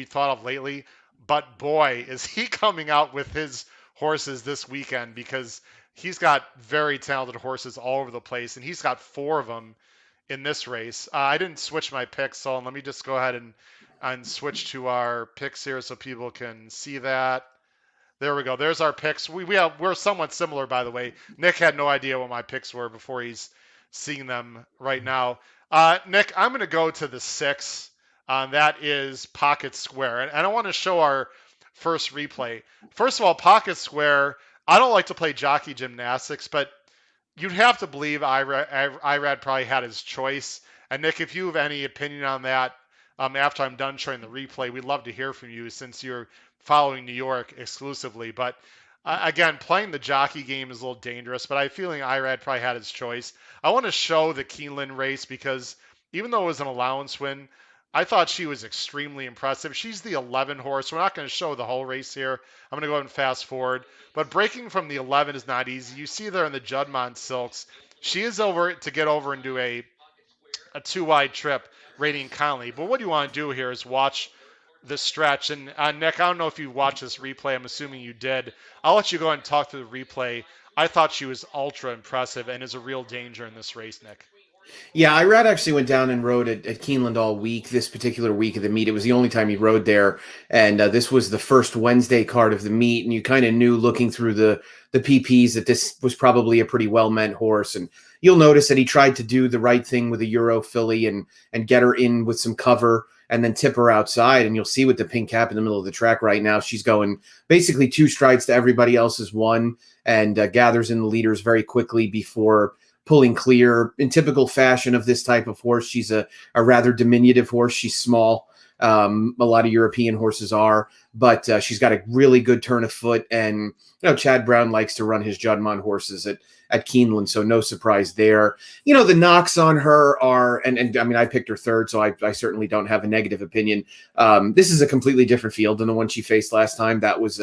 thought of lately. But boy, is he coming out with his horses this weekend because he's got very talented horses all over the place, and he's got four of them in this race. I didn't switch my picks, so let me just go ahead and switch to our picks here so people can see that. There we go. There's our picks. We're somewhat similar, by the way. Nick had no idea what my picks were before he's seeing them right now. Nick, I'm going to go to the six. That is Pocket Square, and I want to show our first replay. First of all, Pocket Square. I don't like to play jockey gymnastics, but you'd have to believe Irad probably had his choice. And Nick, if you have any opinion on that, after I'm done showing the replay, we'd love to hear from you since you're following New York exclusively. But again, playing the jockey game is a little dangerous, but I feeling Irad probably had his choice. I want to show the Keeneland race because even though it was an allowance win, I thought she was extremely impressive. She's the 11 horse. We're not going to show the whole race here. I'm going to go ahead and fast forward. But breaking from the 11 is not easy. You see there in the Juddmonte Silks, she is over to get over and do a two wide trip, rating Conley. But what you want to do here is watch the stretch. And Nick, I don't know if you watched this replay. I'm assuming you did. I'll let you go and talk through the replay. I thought she was ultra impressive and is a real danger in this race, Nick. Yeah, Irad actually went down and rode at Keeneland all week. This particular week of the meet, it was the only time he rode there, and this was the first Wednesday card of the meet. And you kind of knew, looking through the PPs, that this was probably a pretty well meant horse. And you'll notice that he tried to do the right thing with a Euro filly and get her in with some cover and then tip her outside. And you'll see with the pink cap in the middle of the track right now, she's going basically two strides to everybody else's one, and gathers in the leaders very quickly before pulling clear in typical fashion of this type of horse. She's a rather diminutive horse. She's small. A lot of European horses are, but she's got a really good turn of foot. And Chad Brown likes to run his Juddmonte horses at Keeneland, so no surprise there. The knocks on her are, and I mean, I picked her third, so I certainly don't have a negative opinion. This is a completely different field than the one she faced last time. That was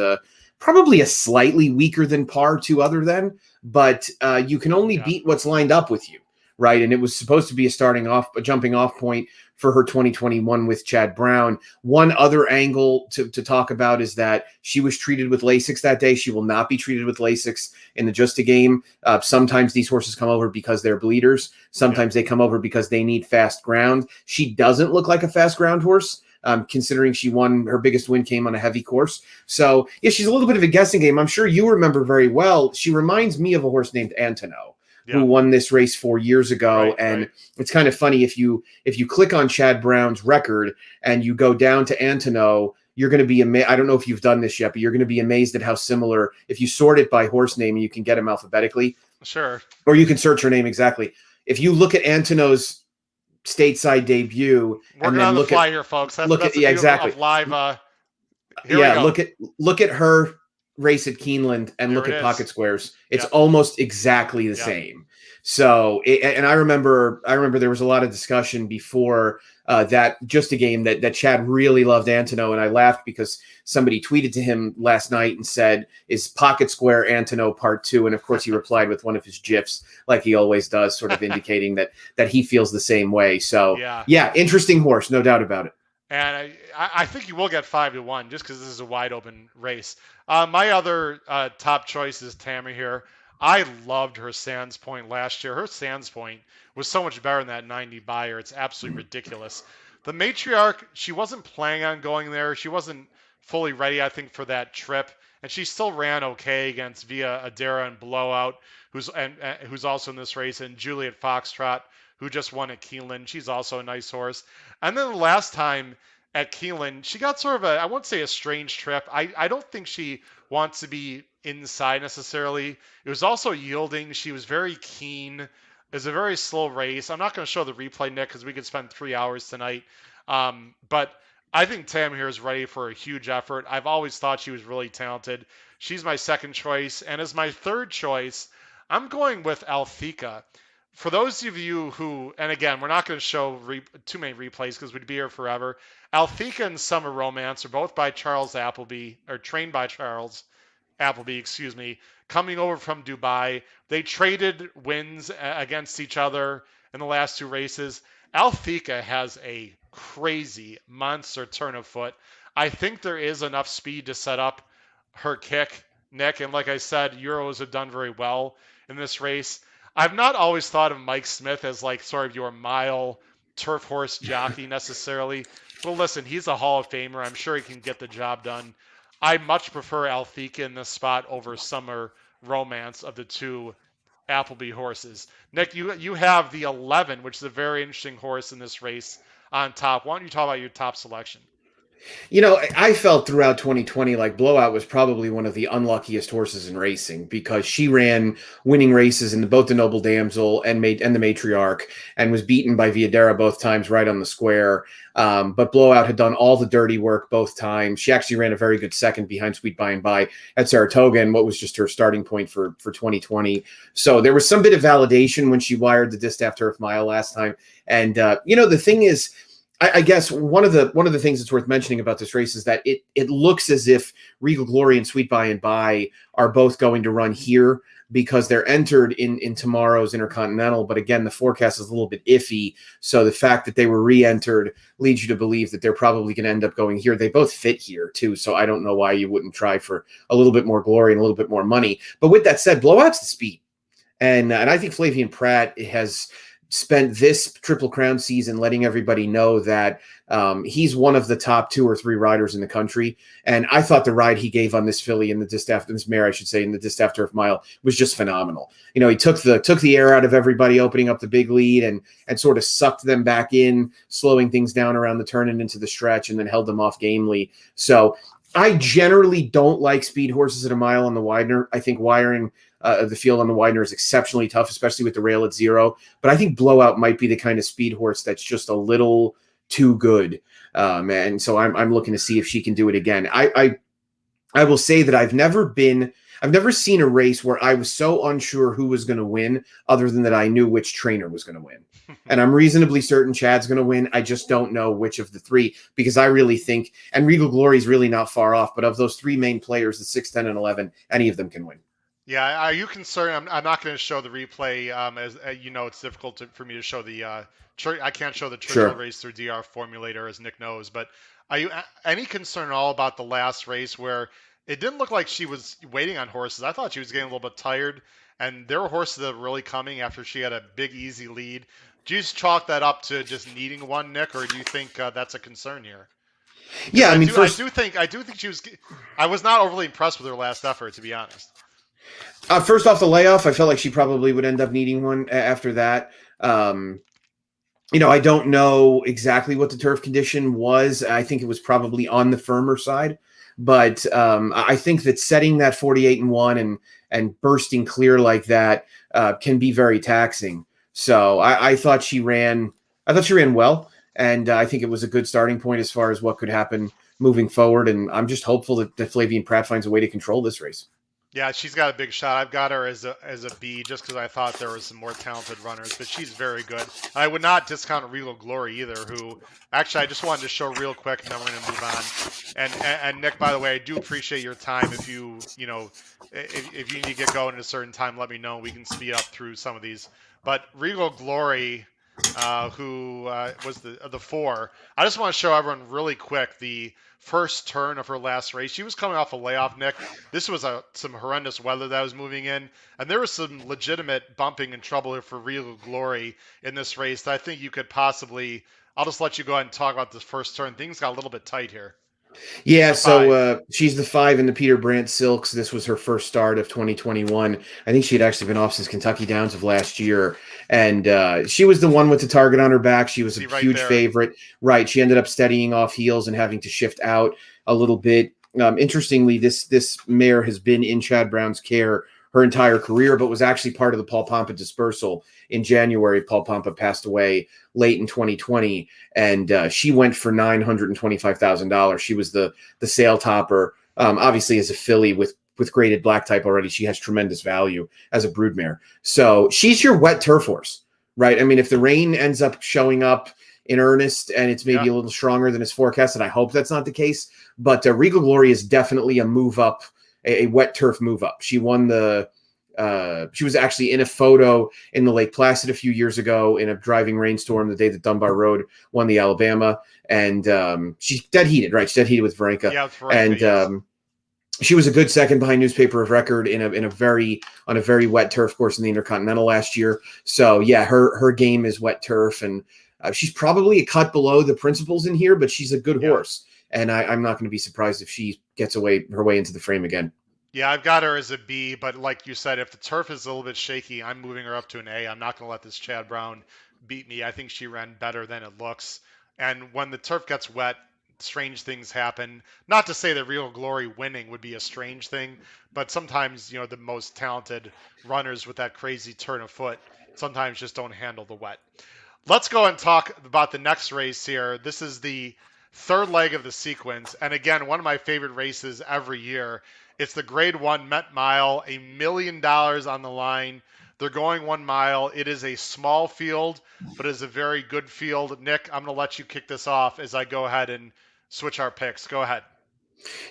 probably a slightly weaker than par to other than, but you can only beat what's lined up with you, right? And it was supposed to be a jumping off point for her 2021 with Chad Brown. One other angle to talk about is that she was treated with Lasix that day. She will not be treated with Lasix in the Just a Game. Sometimes these horses come over because they're bleeders. Sometimes they come over because they need fast ground. She doesn't look like a fast ground horse. Considering she won, her biggest win came on a heavy course. So, yeah, she's a little bit of a guessing game. I'm sure you remember very well. She reminds me of a horse named Antono, who won this race 4 years ago. It's kind of funny, if you click on Chad Brown's record and you go down to Antono, you're going to be amazed. I don't know if you've done this yet, but you're going to be amazed at how similar, if you sort it by horse name, you can get them alphabetically. Sure. Or you can search her name exactly. If you look at Antono's stateside debut, and then look at here, folks. That's exactly live. Look at her race at Keeneland and look at Pocket Squares. It's almost exactly the same. So, and I remember there was a lot of discussion before that Just a Game that Chad really loved Antono, and I laughed because somebody tweeted to him last night and said, "Is Pocket Square Antono Part 2?" And of course, he replied with one of his gifs, like he always does, sort of indicating that he feels the same way. So, yeah, interesting horse, no doubt about it. And I think you will get 5-1 just because this is a wide open race. My other top choice is Tammaro here. I loved her Sands Point last year. Her Sands Point was so much better than that 90 Buyer. It's absolutely ridiculous. The Matriarch, she wasn't planning on going there. She wasn't fully ready, I think, for that trip. And she still ran okay against Via Adara and Blowout, who's also in this race, and Juliet Foxtrot, who just won at Keeneland. She's also a nice horse. And then the last time at Keeneland, she got sort of I won't say a strange trip. I don't think she wants to be inside necessarily. It was also yielding. She was very keen. It was a very slow race. I'm not going to show the replay, Nick, because we could spend 3 hours tonight. But I think Tam here is ready for a huge effort. I've always thought she was really talented. She's my second choice. And as my third choice, I'm going with Althika. For those of you who, and again, we're not going to show too many replays because we'd be here forever. Althea and Summer Romance are both by Charles Appleby, or trained by Charles Appleby, excuse me, coming over from Dubai. They traded wins against each other in the last two races. Althea has a crazy monster turn of foot. I think there is enough speed to set up her kick, Nick. And like I said, Euros have done very well in this race. I've not always thought of Mike Smith as like sort of your mile turf horse jockey necessarily. But listen, he's a Hall of Famer. I'm sure he can get the job done. I much prefer Althea in this spot over Summer Romance of the two Appleby horses. Nick, you have the 11, which is a very interesting horse in this race on top. Why don't you talk about your top selection? I felt throughout 2020 like Blowout was probably one of the unluckiest horses in racing because she ran winning races in both the Noble Damsel and the Matriarch and was beaten by Viadera both times right on the square. But Blowout had done all the dirty work both times. She actually ran a very good second behind Sweet By and By at Saratoga and what was just her starting point for 2020. So there was some bit of validation when she wired the Distaff Turf Mile last time. And, the thing is, I guess one of the things that's worth mentioning about this race is that it looks as if Regal Glory and Sweet By and By are both going to run here because they're entered in tomorrow's Intercontinental. But again, the forecast is a little bit iffy. So the fact that they were re-entered leads you to believe that they're probably going to end up going here. They both fit here too. So I don't know why you wouldn't try for a little bit more glory and a little bit more money. But with that said, Blowout's the speed. And I think Flavien Prat has spent this Triple Crown season letting everybody know that he's one of the top 2 or 3 riders in the country. And I thought the ride he gave on this filly in this mare, I should say, in the Distaff Turf Mile was just phenomenal. He took the air out of everybody, opening up the big lead and sort of sucked them back in, slowing things down around the turn and into the stretch, and then held them off gamely. So I generally don't like speed horses at a mile on the Widener. I think wiring the field on the Widener is exceptionally tough, especially with the rail at 0. But I think Blowout might be the kind of speed horse that's just a little too good. And so I'm looking to see if she can do it again. I will say that I've never seen a race where I was so unsure who was going to win other than that I knew which trainer was going to win. And I'm reasonably certain Chad's going to win. I just don't know which of the 3 because I really think, and Regal Glory is really not far off, but of those 3 main players, the 6, 10, and 11, any of them can win. Yeah, are you concerned? I'm not going to show the replay. As it's difficult for me to show the. I can't show the Churchill race through DR Formulator, as Nick knows. But are you any concern at all about the last race where it didn't look like she was waiting on horses? I thought she was getting a little bit tired, and there were horses that were really coming after she had a big, easy lead. Do you just chalk that up to just needing one, Nick, or do you think that's a concern here? Yeah, I do think she was. I was not overly impressed with her last effort, to be honest. First off the layoff, I felt like she probably would end up needing one after that. I don't know exactly what the turf condition was. I think it was probably on the firmer side. But I think that setting that 48-1 and bursting clear like that can be very taxing. So I thought she ran well. And I think it was a good starting point as far as what could happen moving forward. And I'm just hopeful that Flavien Prat finds a way to control this race. Yeah, she's got a big shot. I've got her as a B just because I thought there were some more talented runners, but she's very good. I would not discount Regal Glory either, who actually I just wanted to show real quick, and then we're going to move on. And Nick, by the way, I do appreciate your time. If you if you need to get going at a certain time, let me know. We can speed up through some of these. But Regal Glory, who was the 4. I just want to show everyone really quick the first turn of her last race. She was coming off a layoff, Nick. This was some horrendous weather that was moving in, and there was some legitimate bumping and trouble here for Regal Glory in this race that I think you could possibly. I'll just let you go ahead and talk about this first turn. Things got a little bit tight here. Yeah, so she's the 5 in the Peter Brandt Silks. This was her first start of 2021. I think she had actually been off since Kentucky Downs of last year. And she was the one with the target on her back. She was a huge favorite. Right. She ended up steadying off heels and having to shift out a little bit. Interestingly, this mare has been in Chad Brown's care her entire career, but was actually part of the Paul Pompa dispersal in January. Paul Pompa passed away late in 2020, and she went for $925,000. She was the sale topper. Obviously, as a filly with graded black type already, she has tremendous value as a broodmare. So she's your wet turf horse. right? I mean, if the rain ends up showing up in earnest and it's maybe Yeah. a little stronger than is forecast, and I hope that's not the case, but Regal Glory is definitely a move up, a wet turf move up. She won the. She was actually in a photo in the Lake Placid a few years ago in a driving rainstorm the day that Dunbar Road won the Alabama, and she's dead heated, right? She's dead heated with Varenka, Yeah, Franca, and yes. she was a good second behind Newspaper of Record in a very on a very wet turf course in the Intercontinental last year. So yeah, her game is wet turf, and she's probably a cut below the principals in here, but she's a good Yeah. horse, and I'm not going to be surprised if she gets her way into the frame again. Yeah, I've got her as a B, but like you said, if the turf is a little bit shaky, I'm moving her up to an A. I'm not going to let this Chad Brown beat me. I think she ran better than it looks. And when the turf gets wet, strange things happen. Not to say that Real Glory winning would be a strange thing, but sometimes, the most talented runners with that crazy turn of foot sometimes just don't handle the wet. Let's go and talk about the next race here. This is the third leg of the sequence. And again, one of my favorite races every year. It's the Grade 1 Met Mile, $1 million on the line. They're going 1 mile. It is a small field, but it is a very good field. Nick, I'm going to let you kick this off as I go ahead and switch our picks. Go ahead.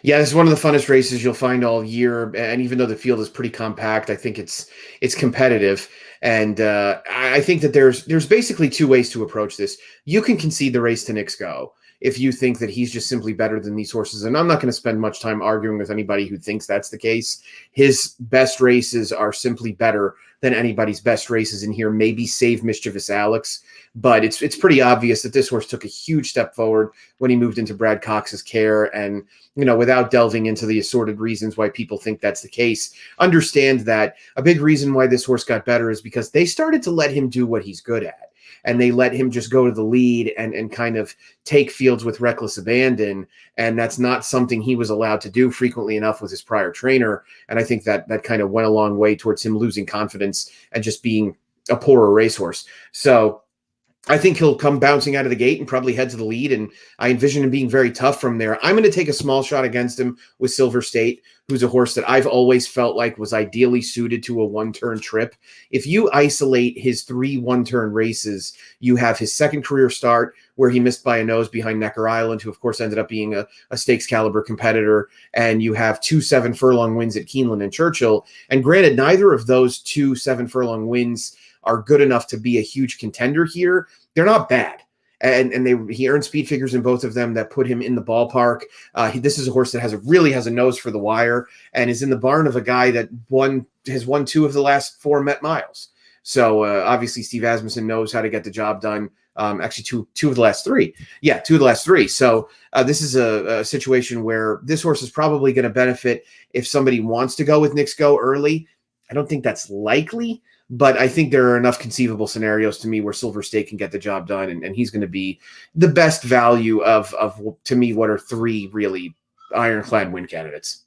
Yeah, this is one of the funnest races you'll find all year, and even though the field is pretty compact, I think it's competitive, and I think that there's basically two ways to approach this. You can concede the race to Nick's Go if you think that he's just simply better than these horses, and I'm not going to spend much time arguing with anybody who thinks that's the case. His best races are simply better than anybody's best races in here. Maybe save Mischievous Alex, but it's pretty obvious that this horse took a huge step forward when he moved into Brad Cox's care, and without delving into the assorted reasons why people think that's the case, understand that a big reason why this horse got better is because they started to let him do what he's good at. And they let him just go to the lead and kind of take fields with reckless abandon. And that's not something he was allowed to do frequently enough with his prior trainer. And I think that kind of went a long way towards him losing confidence and just being a poorer racehorse. So I think he'll come bouncing out of the gate and probably head to the lead, and I envision him being very tough from there. I'm going to take a small shot against him with Silver State, who's a horse that I've always felt like was ideally suited to a one-turn trip. If you isolate his 3 one-turn races, you have his second career start where he missed by a nose behind Necker Island, who of course ended up being a stakes caliber competitor, and you have 2 7-furlong wins at Keeneland and Churchill. And granted, neither of those 2 7-furlong wins are good enough to be a huge contender here. They're not bad. And he earned speed figures in both of them that put him in the ballpark. This is a horse that really has a nose for the wire and is in the barn of a guy that has won 2 of the last 4 Met miles. So obviously Steve Asmussen knows how to get the job done. Actually, two of the last 3. Yeah, 2 of the last 3. So this is a situation where this horse is probably going to benefit if somebody wants to go with Nick's Go early. I don't think that's likely, but I think there are enough conceivable scenarios to me where Silver State can get the job done, and he's going to be the best value of to me what are 3 really ironclad win candidates.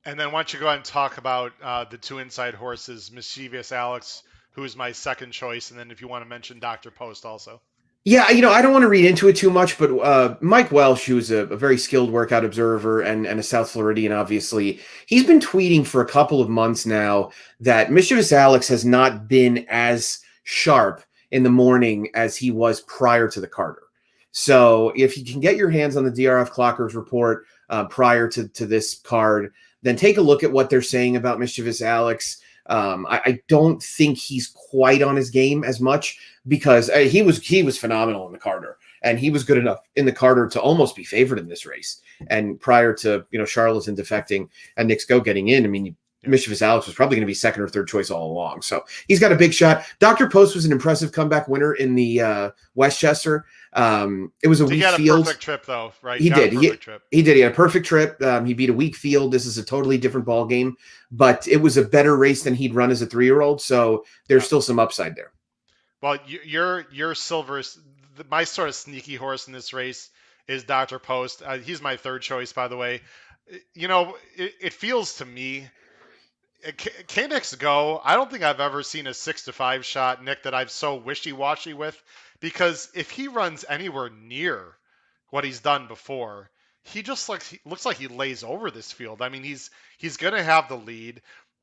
And then why don't you go ahead and talk about the 2 inside horses, Mischievous Alex, who is my second choice, and then if you want to mention Dr. Post also. Yeah, I don't want to read into it too much, but Mike Welsh, who's a very skilled workout observer and a South Floridian, obviously, he's been tweeting for a couple of months now that Mischievous Alex has not been as sharp in the morning as he was prior to the Carter. So if you can get your hands on the DRF Clockers report prior to this card, then take a look at what they're saying about Mischievous Alex. I don't think he's quite on his game as much because he was phenomenal in the Carter, and he was good enough in the Carter to almost be favored in this race. And prior to Charlatan defecting and Nick's Go getting in, I mean, Yeah. Mischievous Alex was probably going to be second or third choice all along. So he's got a big shot. Dr. Post was an impressive comeback winner in the Westchester. It was a He weak got a field. perfect trip though, right? He Got a did. perfect trip. He did. He had a perfect trip. He beat a weak field. This is a totally different ball game, but it was a better race than he'd run as a 3-year-old. So there's Yeah. still some upside there. Well, your silver, my sort of sneaky horse in this race is Dr. Post. He's my third choice, by the way. It feels to me K-Nick's Go. I don't think I've ever seen a 6-5 shot, Nick, that I've so wishy-washy with, because if he runs anywhere near what he's done before, he just looks like he lays over this field. I mean, he's going to have the lead.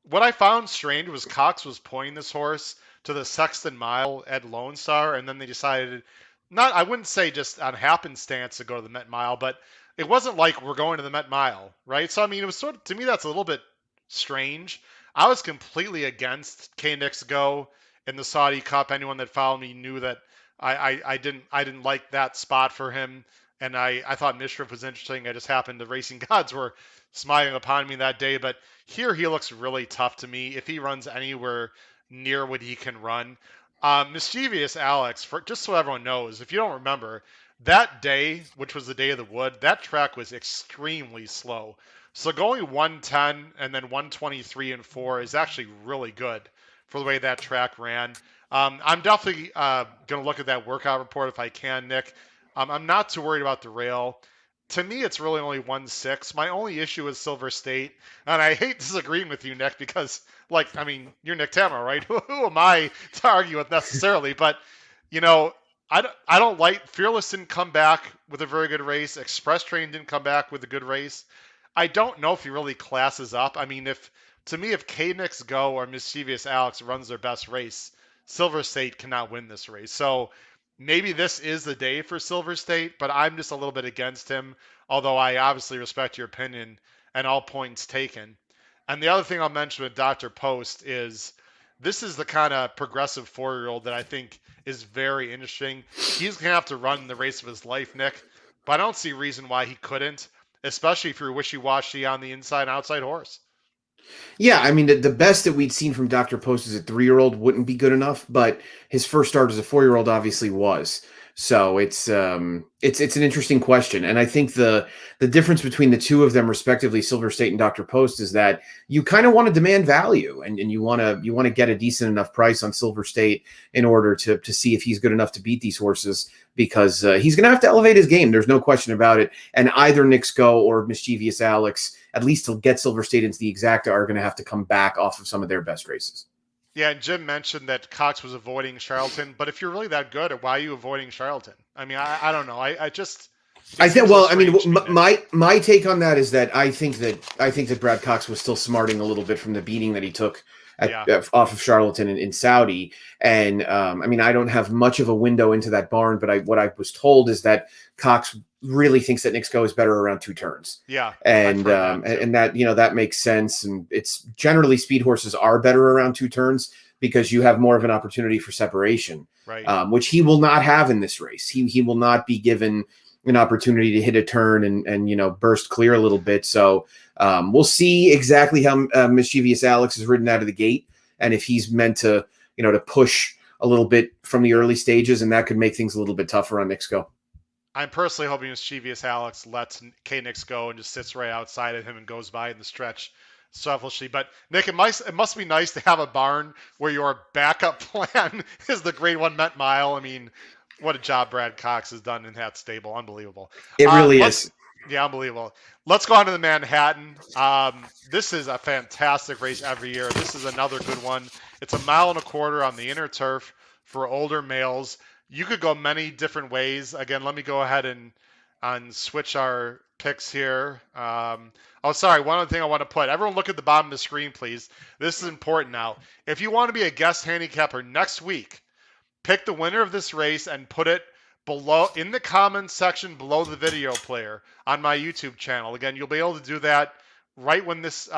what I found strange was Cox was pointing this horse to the Sexton Mile at Lone Star, and then they decided, not, I wouldn't say just on happenstance to go to the Met Mile, but it wasn't like we're going to the Met Mile, right? So I mean, it was sort of, to me that's a little bit strange. I was completely against K Nick's go in the Saudi Cup. Anyone that followed me knew that I didn't like that spot for him, and I thought Mishriff was interesting. I just happened the racing gods were smiling upon me that day, but here he looks really tough to me. If he runs anywhere near what he can run, Mischievous Alex, for just so everyone knows, if you don't remember, that day, which was the day of the Wood, that track was extremely slow. So going 110 and then 123 and 4 is actually really good for the way that track ran. I'm definitely going to look at that workout report if I can, Nick. I'm not too worried about the rail. To me, it's really only 1-6. My only issue is Silver State, and I hate disagreeing with you, Nick, because, like, I mean, you're Nick Tammaro, right? Who am I to argue with necessarily? But, you know, I don't like Fearless didn't come back with a very good race. Express Train didn't come back with a good race. I don't know if he really classes up. I mean, if to me, if K-Nix Go or Mischievous Alex runs their best race, Silver State cannot win this race. So maybe this is the day for Silver State, but I'm just a little bit against him, although I obviously respect your opinion and all points taken. And the other thing I'll mention with Dr. Post is this is the kind of progressive 4-year-old that I think is very interesting. He's going to have to run the race of his life, Nick, but I don't see a reason why he couldn't, especially if you're wishy-washy on the inside and outside horse. Yeah, I mean, the best that we'd seen from Dr. Post as a 3-year-old wouldn't be good enough, but his first start as a 4-year-old obviously was. So it's an interesting question, and I think the difference between the two of them, respectively, Silver State and Dr. Post, is that you kind of want to demand value, and you want to get a decent enough price on Silver State in order to see if he's good enough to beat these horses, because he's going to have to elevate his game. There's no question about it. And either Knicks Go or Mischievous Alex, at least to get Silver State into the exacta, are going to have to come back off of some of their best races. Yeah, and Jim mentioned that Cox was avoiding Charlton, but if you're really that good, why are you avoiding Charlton? I mean, I don't know. I just it I think. seems so Well, I mean, strange to me, Nick. my take on that is that I think that Brad Cox was still smarting a little bit from the beating that he took Yeah, off of Charlatan in Saudi, and I mean, I don't have much of a window into that barn, but what I was told is that Cox really thinks that Knicks Go is better around 2 turns, yeah, I've and heard that too. that that makes sense, and it's generally speed horses are better around 2 turns because you have more of an opportunity for separation, Right. which he will not have in this race. He will not be given an opportunity to hit a turn and burst clear a little bit. So we'll see exactly how Mischievous Alex is ridden out of the gate, and if he's meant to push a little bit from the early stages, and that could make things a little bit tougher on Nixco. I'm personally hoping Mischievous Alex lets K Nix go and just sits right outside of him and goes by in the stretch selfishly. But Nick, it must be nice to have a barn where your backup plan is the Grade One Met Mile. I mean, what a job Brad Cox has done in that stable, unbelievable. It really Let's is. Yeah, unbelievable. Let's go on to the Manhattan. This is a fantastic race every year. This is another good one. It's a mile and a quarter on the inner turf for older males. You could go many different ways. Again, let me go ahead and switch our picks here. Oh, sorry. One other thing I want to put. Everyone look at the bottom of the screen, please. This is important now. If you want to be a guest handicapper next week, pick the winner of this race and put it below in the comments section below the video player on my YouTube channel. Again, you'll be able to do that right when this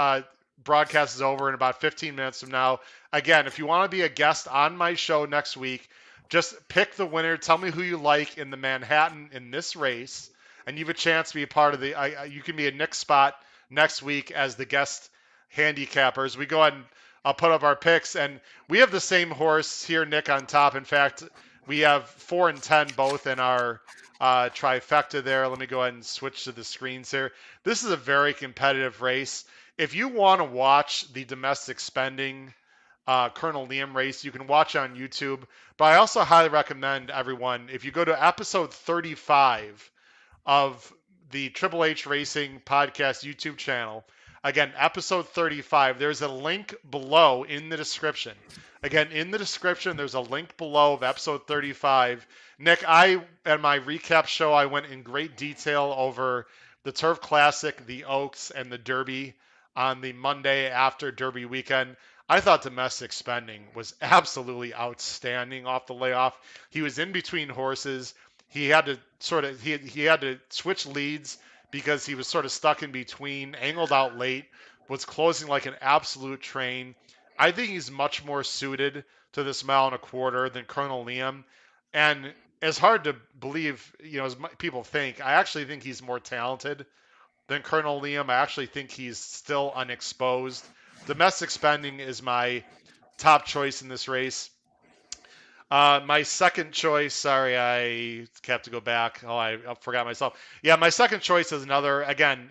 broadcast is over in about 15 minutes from now. Again, if you want to be a guest on my show next week, just pick the winner. Tell me who you like in the Manhattan in this race, and you have a chance to be a part of the. You can be a Nick spot next week as the guest handicappers. We go ahead and I'll put up our picks, and we have the same horse here, Nick, on top. In fact, we have 4 and 10 both in our trifecta there. Let me go ahead and switch to the screens here. This is a very competitive race. If you want to watch the domestic spending Colonel Liam race, you can watch it on YouTube. But I also highly recommend everyone, if you go to episode 35 of the Triple H Racing Podcast YouTube channel, again, episode 35, there's a link below in the description. Again, in the description, there's a link below of episode 35. Nick, at my recap show, I went in great detail over the Turf Classic, the Oaks, and the Derby on the Monday after Derby weekend. I thought Domestic Spending was absolutely outstanding off the layoff. He was in between horses. He had to he had to switch leads because he was sort of stuck in between, angled out late, was closing like an absolute train. I think he's much more suited to this mile and a quarter than Colonel Liam. And it's hard to believe, as people think. I actually think he's more talented than Colonel Liam. I actually think he's still unexposed. Domestic Spending is my top choice in this race. My second choice, sorry, I have to go back. Oh, I forgot myself. Yeah, my second choice is another, again,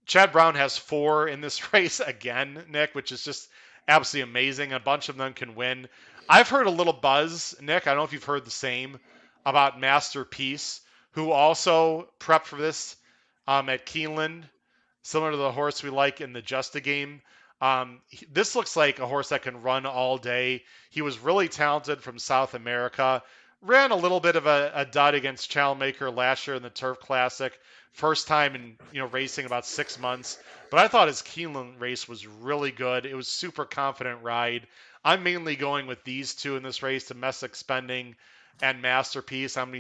Chad Brown has 4 in this race again, Nick, which is just absolutely amazing. A bunch of them can win. I've heard a little buzz, Nick. I don't know if you've heard the same about Masterpiece, who also prepped for this at Keeneland, similar to the horse we like in the Justa game. This looks like a horse that can run all day. He was really talented from South America. Ran a little bit of a dud against Challmaker last year in the Turf Classic. First time in racing about 6 months. But I thought his Keeneland race was really good. It was super confident ride. I'm mainly going with these two in this race, Domestic Spending and Masterpiece. I'm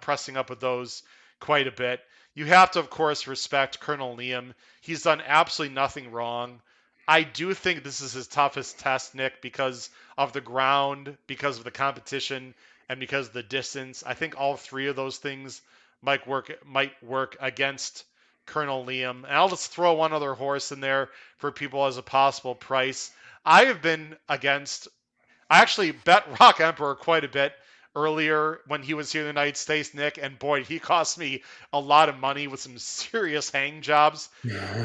pressing up with those quite a bit. You have to, of course, respect Colonel Liam. He's done absolutely nothing wrong. I do think this is his toughest test, Nick, because of the ground, because of the competition, and because of the distance. I think all 3 of those things might work against Colonel Liam. And I'll just throw one other horse in there for people as a possible price. I actually bet Rock Emperor quite a bit earlier when he was here in the United States, Nick, and boy, he cost me a lot of money with some serious hang jobs.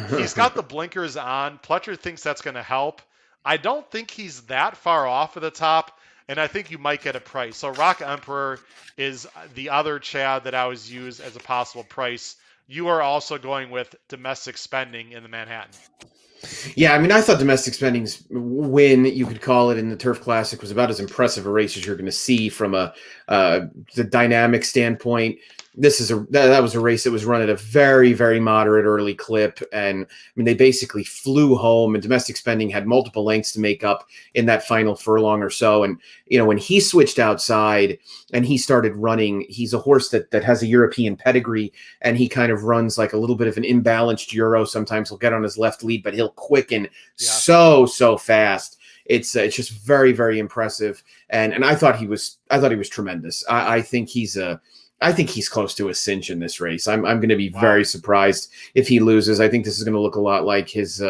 He's got the blinkers on. Pletcher thinks that's going to help. I don't think he's that far off of the top, and I think you might get a price. So Rock Emperor is the other Chad that I always use as a possible price. You are also going with Domestic Spending in the Manhattan. Yeah, I mean, I thought Domestic Spending's win, you could call it, in the Turf Classic was about as impressive a race as you're going to see from the dynamic standpoint. That was a race that was run at a very, very moderate early clip, and I mean they basically flew home. And Domestic Spending had multiple lengths to make up in that final furlong or so. And when he switched outside and he started running, he's a horse that has a European pedigree, and he kind of runs like a little bit of an imbalanced Euro. Sometimes he'll get on his left lead, but he'll quicken so fast. It's just very, very impressive. And I thought he was tremendous. I think he's close to a cinch in this race. I'm going to be very surprised if he loses. I think this is going to look a lot like his.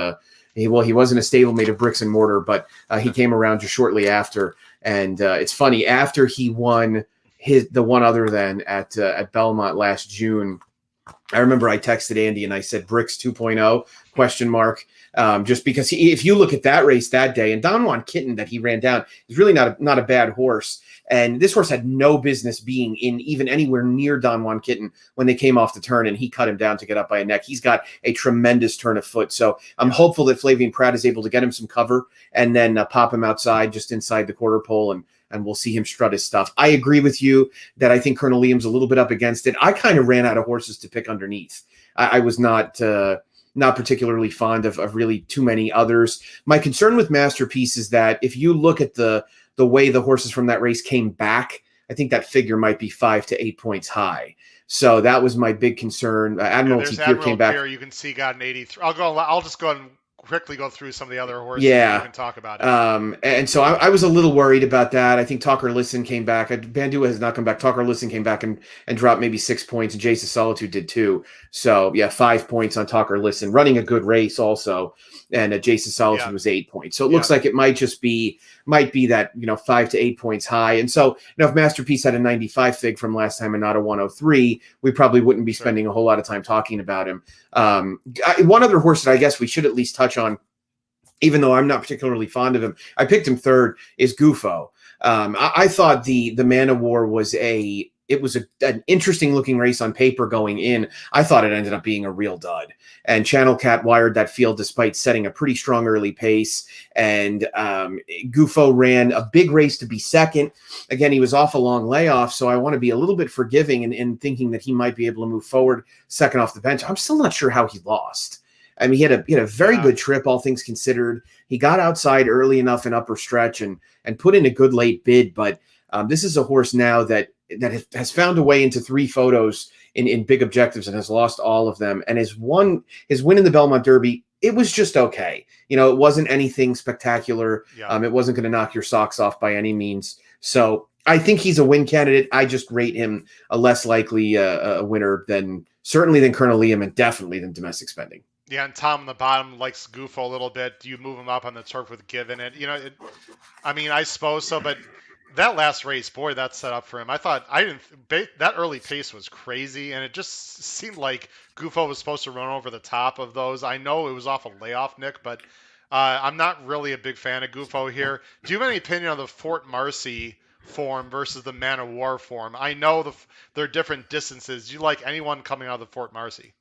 He wasn't a stablemate of bricks and mortar, but he came around just shortly after. And it's funny, after he won the one other than at Belmont last June, I remember I texted Andy and I said Bricks 2.0 question mark. Just because if you look at that race that day, and Don Juan Kitten that he ran down is really not a bad horse. And this horse had no business being in even anywhere near Don Juan Kitten when they came off the turn, and he cut him down to get up by a neck. He's got a tremendous turn of foot. So I'm hopeful that Flavien Prat is able to get him some cover and then pop him outside just inside the quarter pole, and we'll see him strut his stuff. I agree with you that I think Colonel Liam's a little bit up against it. I kind of ran out of horses to pick underneath. I was not particularly fond of really too many others. My concern with Masterpiece is that if you look at the way the horses from that race came back, I think that figure might be 5 to 8 points high. So that was my big concern. Admiralty Pier came back. You can see got an 83. I'll just go and quickly go through some of the other horses. Yeah, you can talk about it. And so I was a little worried about that. I think Talker Listen came back. Bandua has not come back. Talker Listen came back and dropped maybe 6 points, and Jason Solitude did too. So yeah, 5 points on Talker Listen, running a good race also. And Jason Solitude was 8 points. So it looks like it might be that 5 to 8 points high. And so if Masterpiece had a 95 fig from last time and not a 103, we probably wouldn't be spending a whole lot of time talking about him. One other horse that I guess we should at least touch on, even though I'm not particularly fond of him, I picked him third, is Gufo. I thought the Man of War was an interesting looking race on paper going in. I thought it ended up being a real dud. And Channel Cat wired that field despite setting a pretty strong early pace. And Gufo ran a big race to be second. Again, he was off a long layoff, so I want to be a little bit forgiving in thinking that he might be able to move forward second off the bench. I'm still not sure how he lost. I mean, he had a very Yeah. good trip, all things considered. He got outside early enough in upper stretch and put in a good late bid. But this is a horse now that has found a way into 3 photos in big objectives and has lost all of them. And his win in the Belmont Derby, it was just okay. It wasn't anything spectacular. Yeah. It wasn't going to knock your socks off by any means. So I think he's a win candidate. I just rate him a less likely a winner than Colonel Liam and definitely than Domestic Spending. Yeah, and Tom on the bottom likes Goofo a little bit. Do you move him up on the turf with Given it? I mean, I suppose so, but that last race, boy, that set up for him. I thought that early pace was crazy, and it just seemed like Gufo was supposed to run over the top of those. I know it was off a layoff, Nick, but I'm not really a big fan of Gufo here. Do you have any opinion on the Fort Marcy form versus the Man of War form? I know they're different distances. Do you like anyone coming out of the Fort Marcy?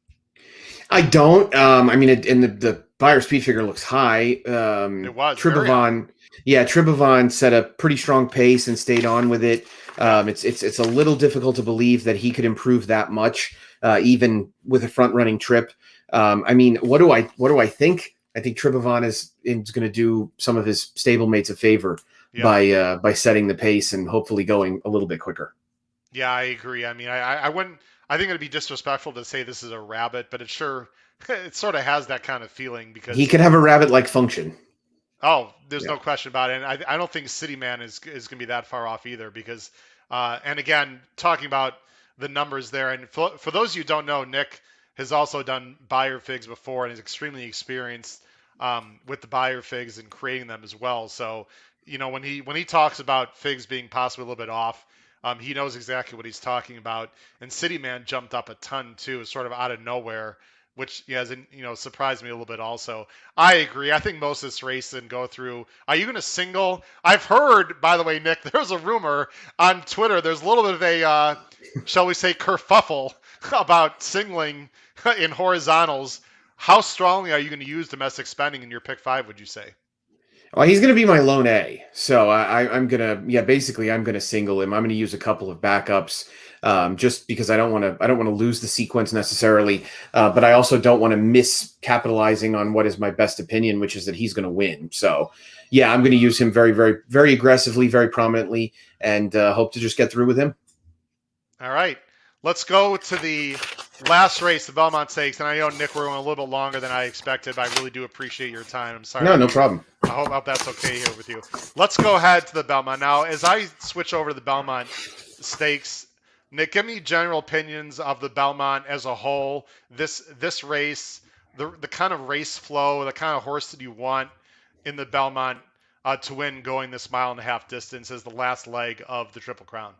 I don't. I mean, and the buyer speed figure looks high. It was very high. Tribhuvan set a pretty strong pace and stayed on with it. It's a little difficult to believe that he could improve that much, even with a front running trip. I mean, what do I think? I think Tribhuvan is going to do some of his stablemates a favor by setting the pace and hopefully going a little bit quicker. Yeah, I agree. I mean, I wouldn't. I think it'd be disrespectful to say this is a rabbit, but it sort of has that kind of feeling because he could have a rabbit-like function. Oh, there's no question about it. And I don't think City Man is going to be that far off either because, and again, talking about the numbers there, and for those of you who don't know, Nick has also done buyer figs before and is extremely experienced with the buyer figs and creating them as well. So, when he talks about figs being possibly a little bit off, he knows exactly what he's talking about. And City Man jumped up a ton too, sort of out of nowhere, which has surprised me a little bit also. I agree. I think most of this race didn't go through. Are you going to single? I've heard, by the way, Nick, there's a rumor on Twitter. There's a little bit of a, shall we say, kerfuffle about singling in horizontals. How strongly are you going to use Domestic Spending in your pick 5, would you say? Well, he's going to be my lone A, so I'm going to single him. I'm going to use a couple of backups, just because I don't want to lose the sequence necessarily, but I also don't want to miss capitalizing on what is my best opinion, which is that he's going to win. So, yeah, I'm going to use him very, very, very aggressively, very prominently, and hope to just get through with him. All right, let's go to the last race, the Belmont Stakes, and I know, Nick, we're going a little bit longer than I expected, but I really do appreciate your time. I'm sorry. No problem. I hope that's okay here with you. Let's go ahead to the Belmont. Now, as I switch over to the Belmont Stakes, Nick, give me general opinions of the Belmont as a whole. This race, the kind of race flow, the kind of horse that you want in the Belmont to win going this 1.5 mile distance as the last leg of the Triple Crown.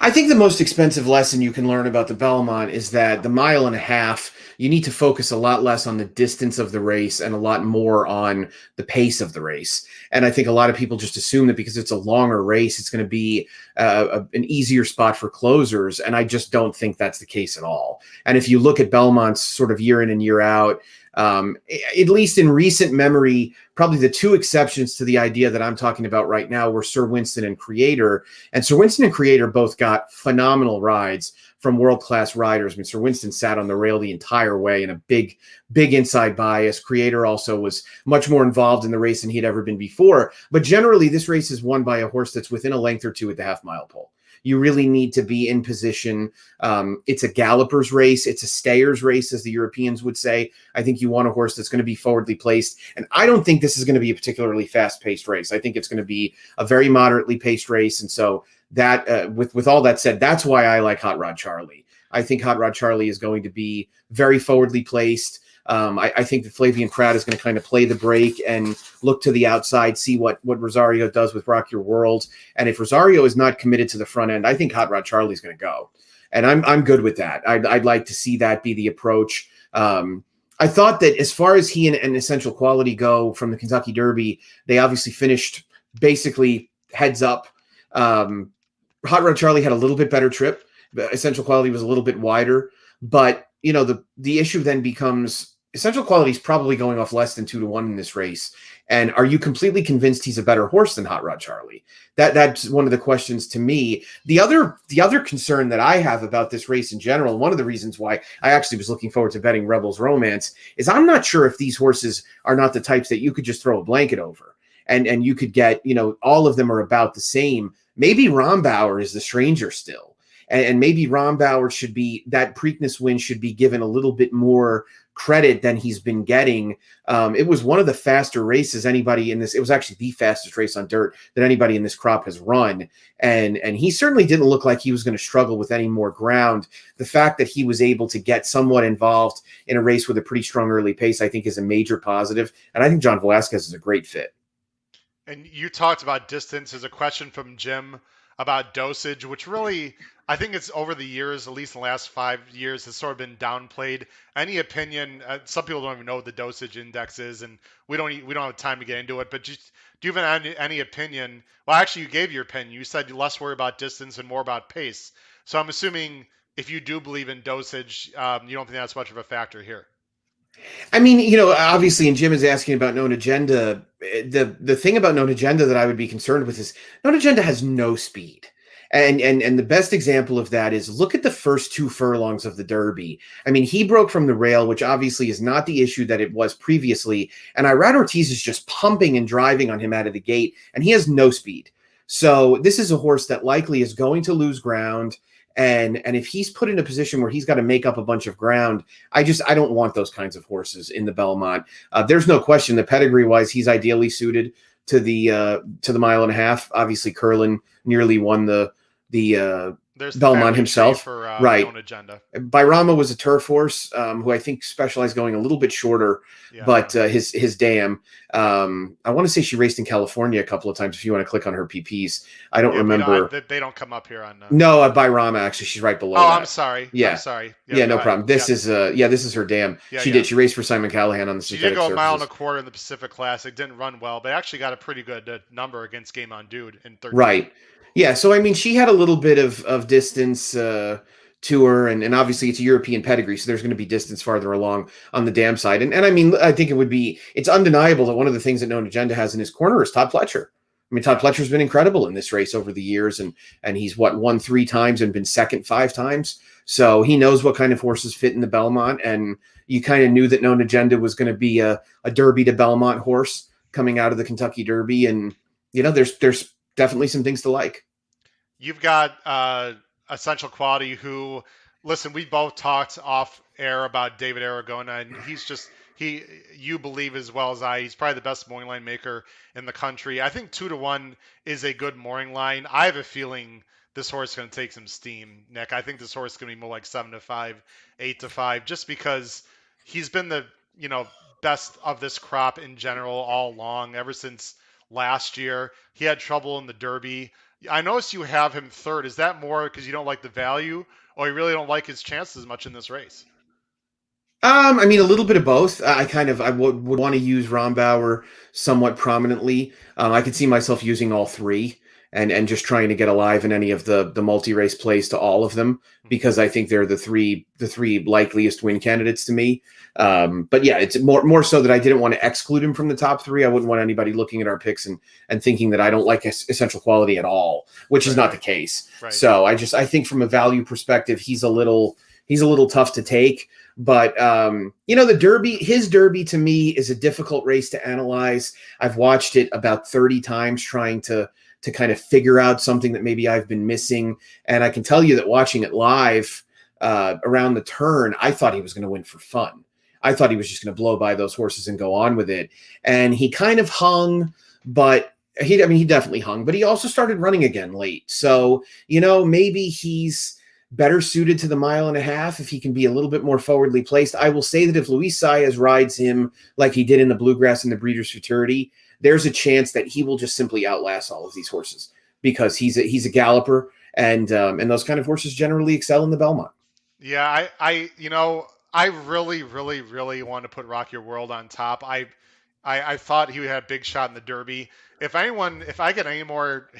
I think the most expensive lesson you can learn about the Belmont is that the 1.5 miles, you need to focus a lot less on the distance of the race and a lot more on the pace of the race. And I think a lot of people just assume that because it's a longer race, it's going to be an easier spot for closers. And I just don't think that's the case at all. And if you look at Belmont's sort of year in and year out, at least in recent memory, probably the 2 exceptions to the idea that I'm talking about right now were Sir Winston and Creator. And Sir Winston and Creator both got phenomenal rides from world-class riders. I mean, Sir Winston sat on the rail the entire way in a big inside bias. Creator also was much more involved in the race than he'd ever been before. But generally, this race is won by a horse that's within a length or 2 at the half-mile pole. You really need to be in position. It's a galloper's race. It's a stayer's race, as the Europeans would say. I think you want a horse that's going to be forwardly placed. And I don't think this is going to be a particularly fast-paced race. I think it's going to be a very moderately paced race. And so that, with all that said, that's why I like Hot Rod Charlie. I think Hot Rod Charlie is going to be very forwardly placed. I think that Flavian Pratt is going to kind of play the break and look to the outside, see what Rosario does with Rock Your World. And if Rosario is not committed to the front end, I think Hot Rod Charlie is going to go. And I'm good with that. I'd like to see that be the approach. I thought that as far as he and Essential Quality go from the Kentucky Derby, they obviously finished basically heads up. Hot Rod Charlie had a little bit better trip. Essential Quality was a little bit wider. But, the issue then becomes Essential Quality is probably going off less than 2-1 in this race. And are you completely convinced he's a better horse than Hot Rod Charlie? That's one of the questions to me. The other concern that I have about this race in general, one of the reasons why I actually was looking forward to betting Rebels Romance, is I'm not sure if these horses are not the types that you could just throw a blanket over and you could get, all of them are about the same. Maybe Rombauer is the stranger still. And maybe Rombauer should be, that Preakness win should be given a little bit more credit than he's been getting. It was one of the faster races anybody in this. It was actually the fastest race on dirt that anybody in this crop has run, and he certainly didn't look like he was going to struggle with any more ground. The fact that he was able to get somewhat involved in a race with a pretty strong early pace, I think, is a major positive. And I think John Velasquez is a great fit. And you talked about distance. There's a question from Jim about dosage, which really, I think it's over the years, at least in the last 5 years, has sort of been downplayed. Any opinion? Some people don't even know what the dosage index is, and we don't have time to get into it. But just, do you have any opinion? Well, actually, you gave your opinion. You said you less worry about distance and more about pace. So I'm assuming if you do believe in dosage, you don't think that's much of a factor here. I mean, obviously, and Jim is asking about Known Agenda. The thing about Known Agenda that I would be concerned with is Known Agenda has no speed. And the best example of that is look at the first 2 furlongs of the Derby. I mean, he broke from the rail, which obviously is not the issue that it was previously. And Irad Ortiz is just pumping and driving on him out of the gate, and he has no speed. So this is a horse that likely is going to lose ground. And if he's put in a position where he's got to make up a bunch of ground, I don't want those kinds of horses in the Belmont. There's no question that pedigree wise, he's ideally suited to the mile and a half. Obviously, Curlin nearly won the There's the Belmont family tree himself. for Right. Known Agenda. Bairama was a turf horse who I think specialized going a little bit shorter, Yeah, but yeah. his dam. I want to say she raced in California a couple of times. If you want to click on her PPs, I don't Yeah, remember. they don't come up here on. No, Bairama actually, she's right below Oh, I'm that. sorry. I'm Yeah, sorry. Yeah, yeah, go no ahead. problem. Yeah, This is her dam. yeah, She yeah. did. She raced for Simon Callahan on the She did synthetic go a mile and a surfaces. quarter in the Pacific Classic. Didn't run well, but actually got a pretty good number against Game on Dude in 13. Right. Yeah. So I mean, she had a little bit of distance to her, and obviously it's a European pedigree, so there's going to be distance farther along on the dam side. And I mean, I think it's undeniable that one of the things that Known Agenda has in his corner is Todd Pletcher. I mean, Todd Yeah. Pletcher's been incredible in this race over the years, and he's won 3 times and been second 5 times. So he knows what kind of horses fit in the Belmont, and you kind of knew that Known Agenda was going to be a Derby to Belmont horse coming out of the Kentucky Derby, and there's definitely some things to like. You've got Essential Quality who, listen, we both talked off air about David Aragona, and he's just, you believe as well as I, he's probably the best morning line maker in the country. I think 2-1 is a good morning line. I have a feeling this horse is going to take some steam, Nick. I think this horse is going to be more like 7-5, 8-5, just because he's been the, you know, best of this crop in general all along, ever since last year. He had trouble in the Derby. I notice you have him third. Is that more because you don't like the value, or you really don't like his chances much in this race? I mean, a little bit of both. I would want to use Rombauer somewhat prominently. I could see myself using all three and just trying to get alive in any of the multi race plays to all of them, Mhm. because I think they're the three likeliest win candidates to me. But yeah, it's more so that I didn't want to exclude him from the top three. I wouldn't want anybody looking at our picks and thinking that I don't like Essential Quality at all, which is Right, not the right, case. right. So I think from a value perspective, he's a little tough to take. But the Derby, his Derby to me is a difficult race to analyze. I've watched it about 30 times trying to kind of figure out something that maybe I've been missing. And I can tell you that watching it live around the turn, I thought he was going to win for fun. I thought he was just going to blow by those horses and go on with it. And he kind of hung, but he definitely hung, but he also started running again late. So, maybe he's better suited to the mile and a half if he can be a little bit more forwardly placed. I will say that if Luis Saez rides him like he did in the Bluegrass and the Breeders' Futurity, there's a chance that he will just simply outlast all of these horses, because he's a galloper, and those kind of horses generally excel in the Belmont. Yeah, I really, really, really want to put Rock Your World on top. I thought he had a big shot in the Derby. If I get any more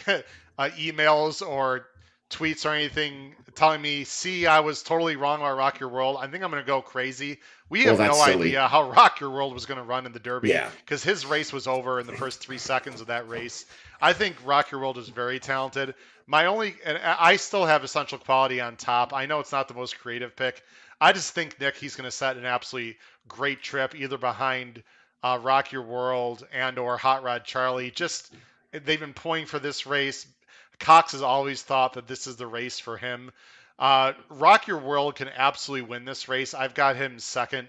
emails or tweets or anything telling me, see, I was totally wrong about Rock Your World, I think I'm going to go crazy. We Well, have that's no silly. idea how Rock Your World was going to run in the Derby Yeah. because his race was over in the first 3 seconds of that race. I think Rock Your World is very talented. My only, and I still have Essential Quality on top. I know it's not the most creative pick. I just think, Nick, he's going to set an absolutely great trip either behind Rock Your World and or Hot Rod Charlie. Just they've been pulling for this race. Cox has always thought that this is the race for him. Rock Your World can absolutely win this race. I've got him second.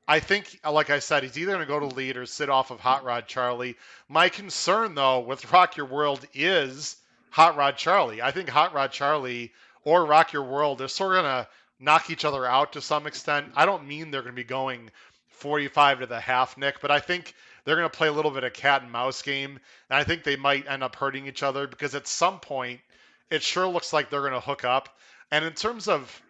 I think, like I said, he's either going to go to lead or sit off of Hot Rod Charlie. My concern, though, with Rock Your World is Hot Rod Charlie. I think Hot Rod Charlie or Rock Your World, they're sort of going to knock each other out to some extent. I don't mean they're going to be going 45 to the half, Nick, but I think they're going to play a little bit of cat and mouse game, and I think they might end up hurting each other because at some point it sure looks like they're going to hook up. And in terms of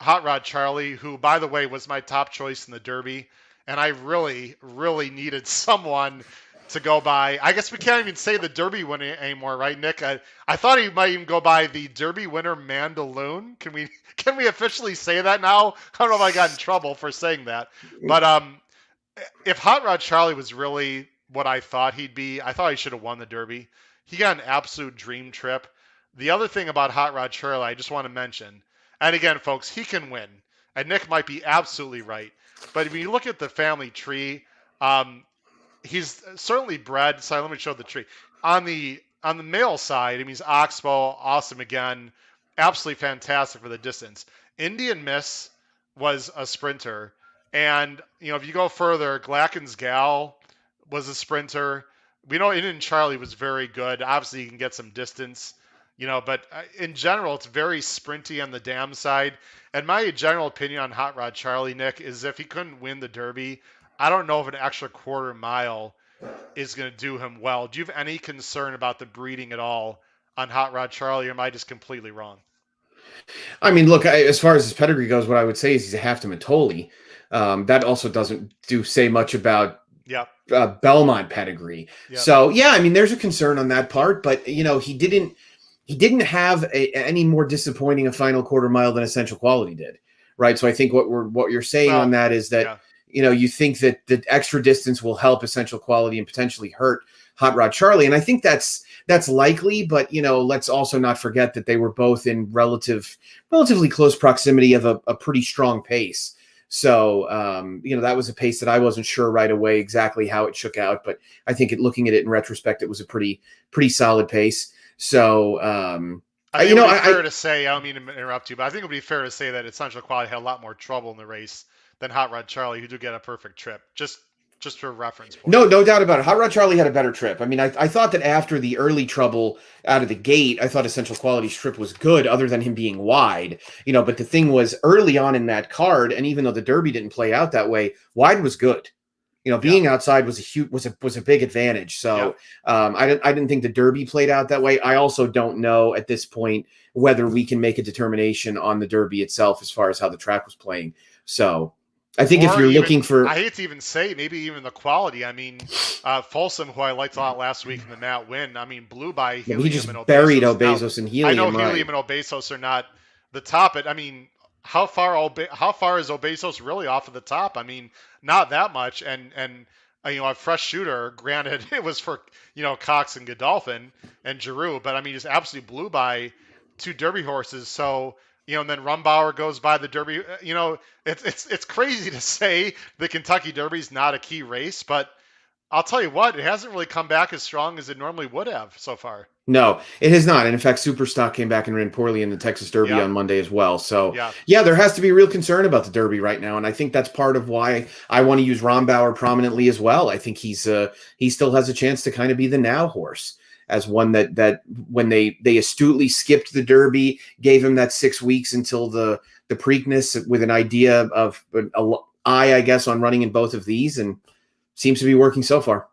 Hot Rod Charlie, who, by the way, was my top choice in the Derby, and I really, really needed someone to go by. I guess we can't even say the Derby winner anymore, right, Nick? I thought he might even go by the Derby winner Mandaloon. Can we officially say that now? I don't know if I got in trouble for saying that, but if Hot Rod Charlie was really what I thought he'd be, I thought he should have won the Derby. He got an absolute dream trip. The other thing about Hot Rod Charlie, I just want to mention, and again, folks, he can win, and Nick might be absolutely right. But when you look at the family tree, um, he's certainly bred. So let me show the tree on the male side. I mean, he's Oxbow, awesome again, absolutely fantastic for the distance. Indian Miss was a sprinter, and if you go further, Glacken's Gal was a sprinter. We know Indian Charlie was very good. Obviously, you can get some distance, but in general, it's very sprinty on the dam side. And my general opinion on Hot Rod Charlie, Nick, is if he couldn't win the Derby, I don't know if an extra quarter mile is going to do him well. Do you have any concern about the breeding at all on Hot Rod Charlie, or am I just completely wrong? I mean, look, as far as his pedigree goes, what I would say is he's a half to Matoli. That also doesn't say much about Yep. Belmont pedigree. Yep. So yeah, I mean, there's a concern on that part, but he didn't have any more disappointing a final quarter mile than Essential Quality did, right? So I think what you're saying on Well, that is that yeah. you think that the extra distance will help Essential Quality and potentially hurt Hot Rod Charlie, and I think that's likely. But let's also not forget that they were both in relatively close proximity of a pretty strong pace. So that was a pace that I wasn't sure right away exactly how it shook out, but I think looking at it in retrospect, it was a pretty solid pace. So I think it would be fair to say, I don't mean to interrupt you, but I think it would be fair to say that Essential Quality had a lot more trouble in the race than Hot Rod Charlie, who did get a perfect trip. Just for reference point. No doubt about it. Hot Rod Charlie had a better trip. I mean, I thought that after the early trouble out of the gate, I thought Essential Quality's trip was good, other than him being wide. But the thing was, early on in that card, and even though the Derby didn't play out that way, wide was good. Being outside was a big advantage. So I didn't think the Derby played out that way. I also don't know at this point whether we can make a determination on the Derby itself as far as how the track was playing. So I think if you're looking for, I hate to even say, maybe even the quality. I mean, Folsom, who I liked a lot last week in the Matt Win, I mean, blew by Helium he just and Obesos. buried Obesos and Helium. I know right. Helium and Obesos are not the top. I mean, how far is Obesos really off of the top? I mean, not that much. And a fresh shooter. Granted, it was for Cox and Godolphin and Giroux, but I mean, just absolutely blew by two Derby horses. So. And then Rumbauer goes by the Derby. It's crazy to say the Kentucky Derby is not a key race, but I'll tell you what, it hasn't really come back as strong as it normally would have so far. No, it has not. And in fact, Superstock came back and ran poorly in the Texas Derby on Monday as well. So yeah, there has to be real concern about the Derby right now. And I think that's part of why I want to use Rumbauer prominently as well. I think he still has a chance to kind of be the now horse, as one that when they astutely skipped the Derby, gave him that 6 weeks until the Preakness with an idea of an eye, I guess, on running in both of these, and seems to be working so far.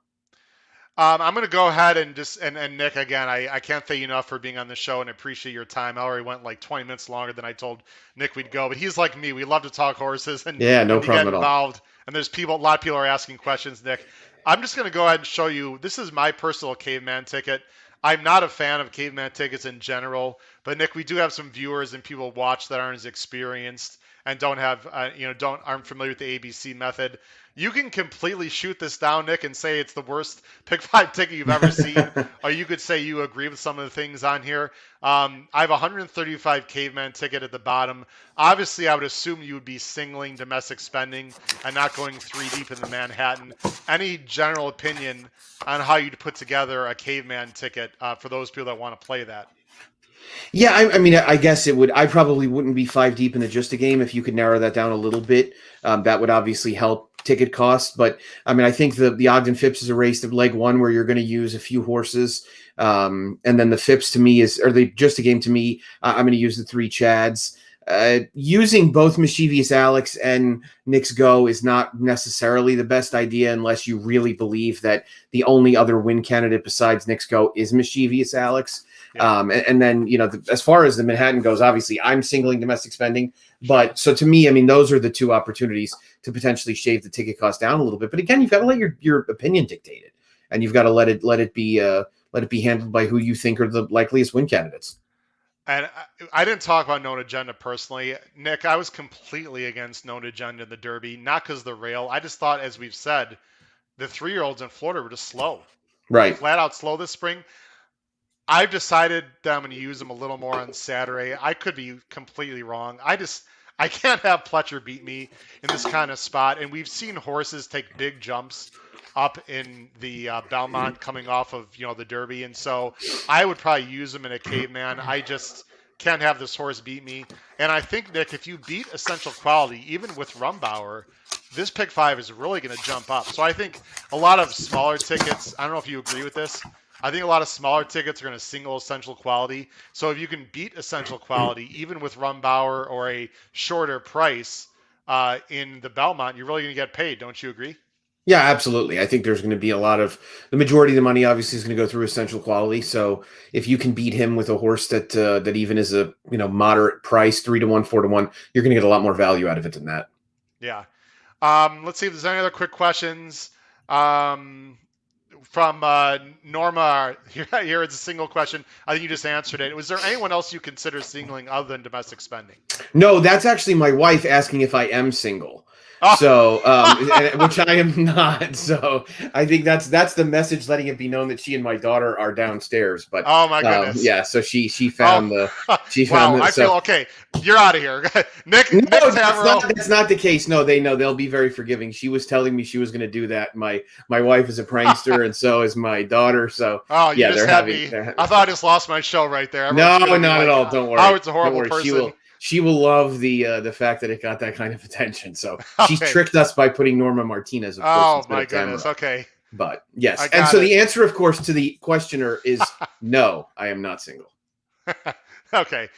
I'm going to go ahead and and Nick, again, I can't thank you enough for being on the show and appreciate your time. I already went like 20 minutes longer than I told Nick we'd go, but he's like me. We love to talk horses and, no and we problem get at all. involved. And there's a lot of people are asking questions, Nick. I'm just going to go ahead and show you. This is my personal caveman ticket. I'm not a fan of caveman tickets in general, but Nick, we do have some viewers and people watch that aren't as experienced and don't have, don't aren't familiar with the ABC method. You can completely shoot this down, Nick, and say it's the worst pick five ticket you've ever seen, or you could say you agree with some of the things on here. I have a 135 caveman ticket at the bottom. Obviously, I would assume you would be singling domestic spending and not going three deep in the Manhattan. Any general opinion on how you'd put together a caveman ticket for those people that want to play that? Yeah, I mean, I guess it would. I probably wouldn't be five deep into just a game. If you could narrow that down a little bit, that would obviously help ticket costs. But I mean, I think the Ogden Phipps is a race of leg one where you're going to use a few horses, and then the Phipps to me is, or the just a game to me. I'm going to use the three Chads. Using both Mischievous Alex and Nick's Go is not necessarily the best idea unless you really believe that the only other win candidate besides Nick's Go is Mischievous Alex. Yeah, And then, as far as the Manhattan goes, obviously I'm singling domestic spending. sure. But so to me, I mean, those are the two opportunities to potentially shave the ticket cost down a little bit. But again, you've got to let your opinion dictate it, and you've got to let it be handled by who you think are the likeliest win candidates. And I didn't talk about Known Agenda personally. Nick, I was completely against Known Agenda in the Derby, not because of the rail. I just thought, as we've said, the 3-year-olds in Florida were just slow, Right. flat out slow this spring. I've decided that I'm going to use them a little more on Saturday. I could be completely wrong. I can't have Pletcher beat me in this kind of spot. And we've seen horses take big jumps up in the Belmont coming off of the Derby, and so I would probably use him in a caveman. I just can't have this horse beat me. And I think, Nick, if you beat Essential Quality, even with Rumbauer, this pick five is really going to jump up. So I think a lot of smaller tickets. I don't know if you agree with this. I think a lot of smaller tickets are going to single Essential Quality. So if you can beat Essential Quality, even with Rumbauer or a shorter price in the Belmont, you're really going to get paid. Don't you agree? Yeah, absolutely. I think there's going to be the majority of the money obviously is going to go through Essential Quality. So if you can beat him with a horse that even is a moderate price, 3-1, 4-1, you're going to get a lot more value out of it than that. Yeah. Let's see if there's any other quick questions. From Norma, here it's a single question. I think you just answered it. Was there anyone else you consider singling other than domestic spending? No, that's actually my wife asking if I am single. Oh. So, which I am not. So I think that's the message, letting it be known that she and my daughter are downstairs. But Oh my goodness. yeah. So she found Wow, I so. feel okay. You're out of here. Nick No, Tammaro. that's not the case. No, they know, they'll be very forgiving. She was telling me she was going to do that. My wife is a prankster, and so is my daughter. So Oh, you yeah, just had me. I thought I just lost my show right there. No, Everyone's gonna be not like, at all. Don't worry. Howard's a Don't horrible worry. person. She will love the fact that it got that kind of attention. So she's Okay. tricked us by putting Norma Martinez, of course, Oh instead my of goodness. Tammaro. Okay. But yes, I and got so it. the answer, of course, to the questioner is no. I am not single. Okay.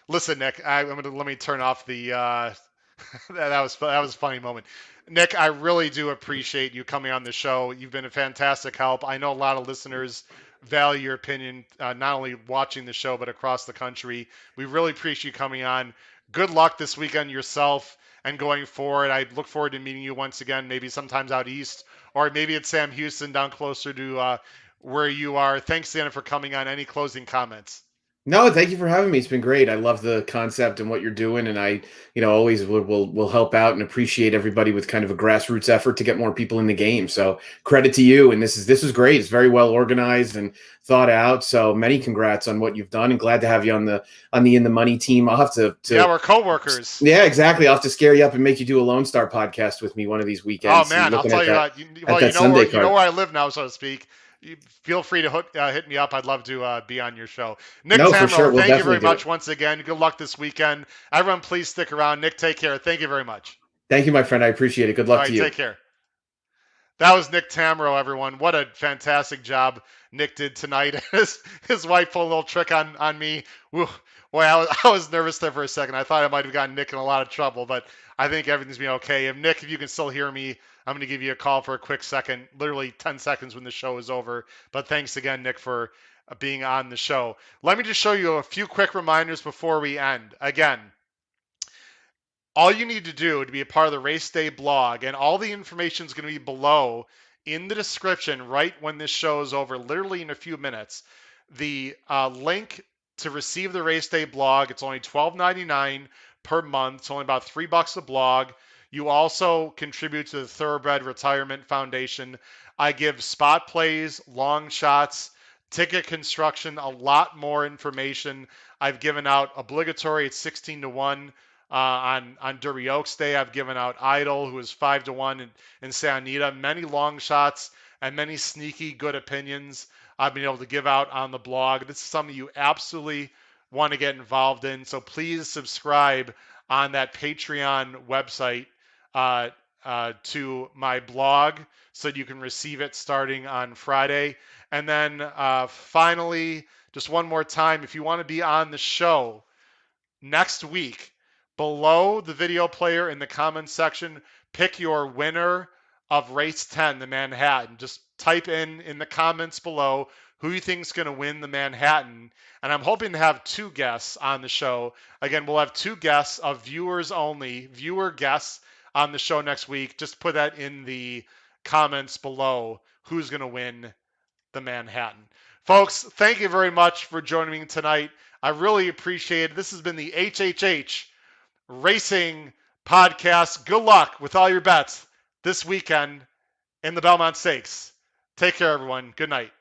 Listen, Nick. Let me turn off the. That was a funny moment. Nick, I really do appreciate you coming on the show. You've been a fantastic help. I know a lot of listeners value your opinion, not only watching the show but across the country. We really appreciate you coming on. Good luck this weekend yourself and going forward. I look forward to meeting you once again, maybe sometimes out east, or maybe at Sam Houston down closer to where you are. Thanks again for coming on. Any closing comments? No, thank you for having me. It's been great. I love the concept and what you're doing, and I, always will help out and appreciate everybody with kind of a grassroots effort to get more people in the game. So credit to you, and this is great. It's very well organized and thought out. So many congrats on what you've done, and glad to have you on the In the Money team. I'll have to Yeah, we're coworkers. Yeah, exactly. I'll have to scare you up and make you do a Lone Star podcast with me one of these weekends. Oh man, I'll tell you what. Well, you know where I live now, so to speak. Feel free to hit me up. I'd love to be on your show. Nick No, for sure. Tammaro, We'll thank you definitely very do much it. once again. Good luck this weekend. Everyone, please stick around. Nick, take care. Thank you very much. Thank you, my friend. I appreciate it. Good All luck to right, you. take care. That was Nick Tammaro, everyone. What a fantastic job Nick did tonight. His wife pulled a little trick on me. Whew. Boy, I was nervous there for a second. I thought I might have gotten Nick in a lot of trouble, but I think everything's been okay. If you can still hear me, I'm going to give you a call for a quick second, literally 10 seconds when the show is over. But thanks again, Nick, for being on the show. Let me just show you a few quick reminders before we end. Again, all you need to do to be a part of the Race Day blog, and all the information is going to be below in the description right when this show is over, literally in a few minutes, the link to receive the race day blog. It's only $12.99 per month. It's only about $3 a blog. You also contribute to the Thoroughbred Retirement Foundation. I give spot plays, long shots, ticket construction, a lot more information. I've given out obligatory at 16 to 1 on Derby Oaks Day. I've given out Idol, who is 5 to 1 in Santa Anita. Many long shots and many sneaky good opinions I've been able to give out on the blog. This is something you absolutely want to get involved in. So please subscribe on that Patreon website uh, to my blog so you can receive it starting on Friday. And then finally, just one more time, if you want to be on the show next week, below the video player in the comments section, pick your winner of race 10, the Manhattan. Just type in the comments below who you think is going to win the Manhattan. And I'm hoping to have two guests on the show. Again, we'll have two guests of viewers only, viewer guests on the show next week. Just put that in the comments below who's going to win the Manhattan. Folks, thank you very much for joining me tonight. I really appreciate it. This has been the HHH Racing Podcast. Good luck with all your bets this weekend in the Belmont Stakes. Take care, everyone. Good night.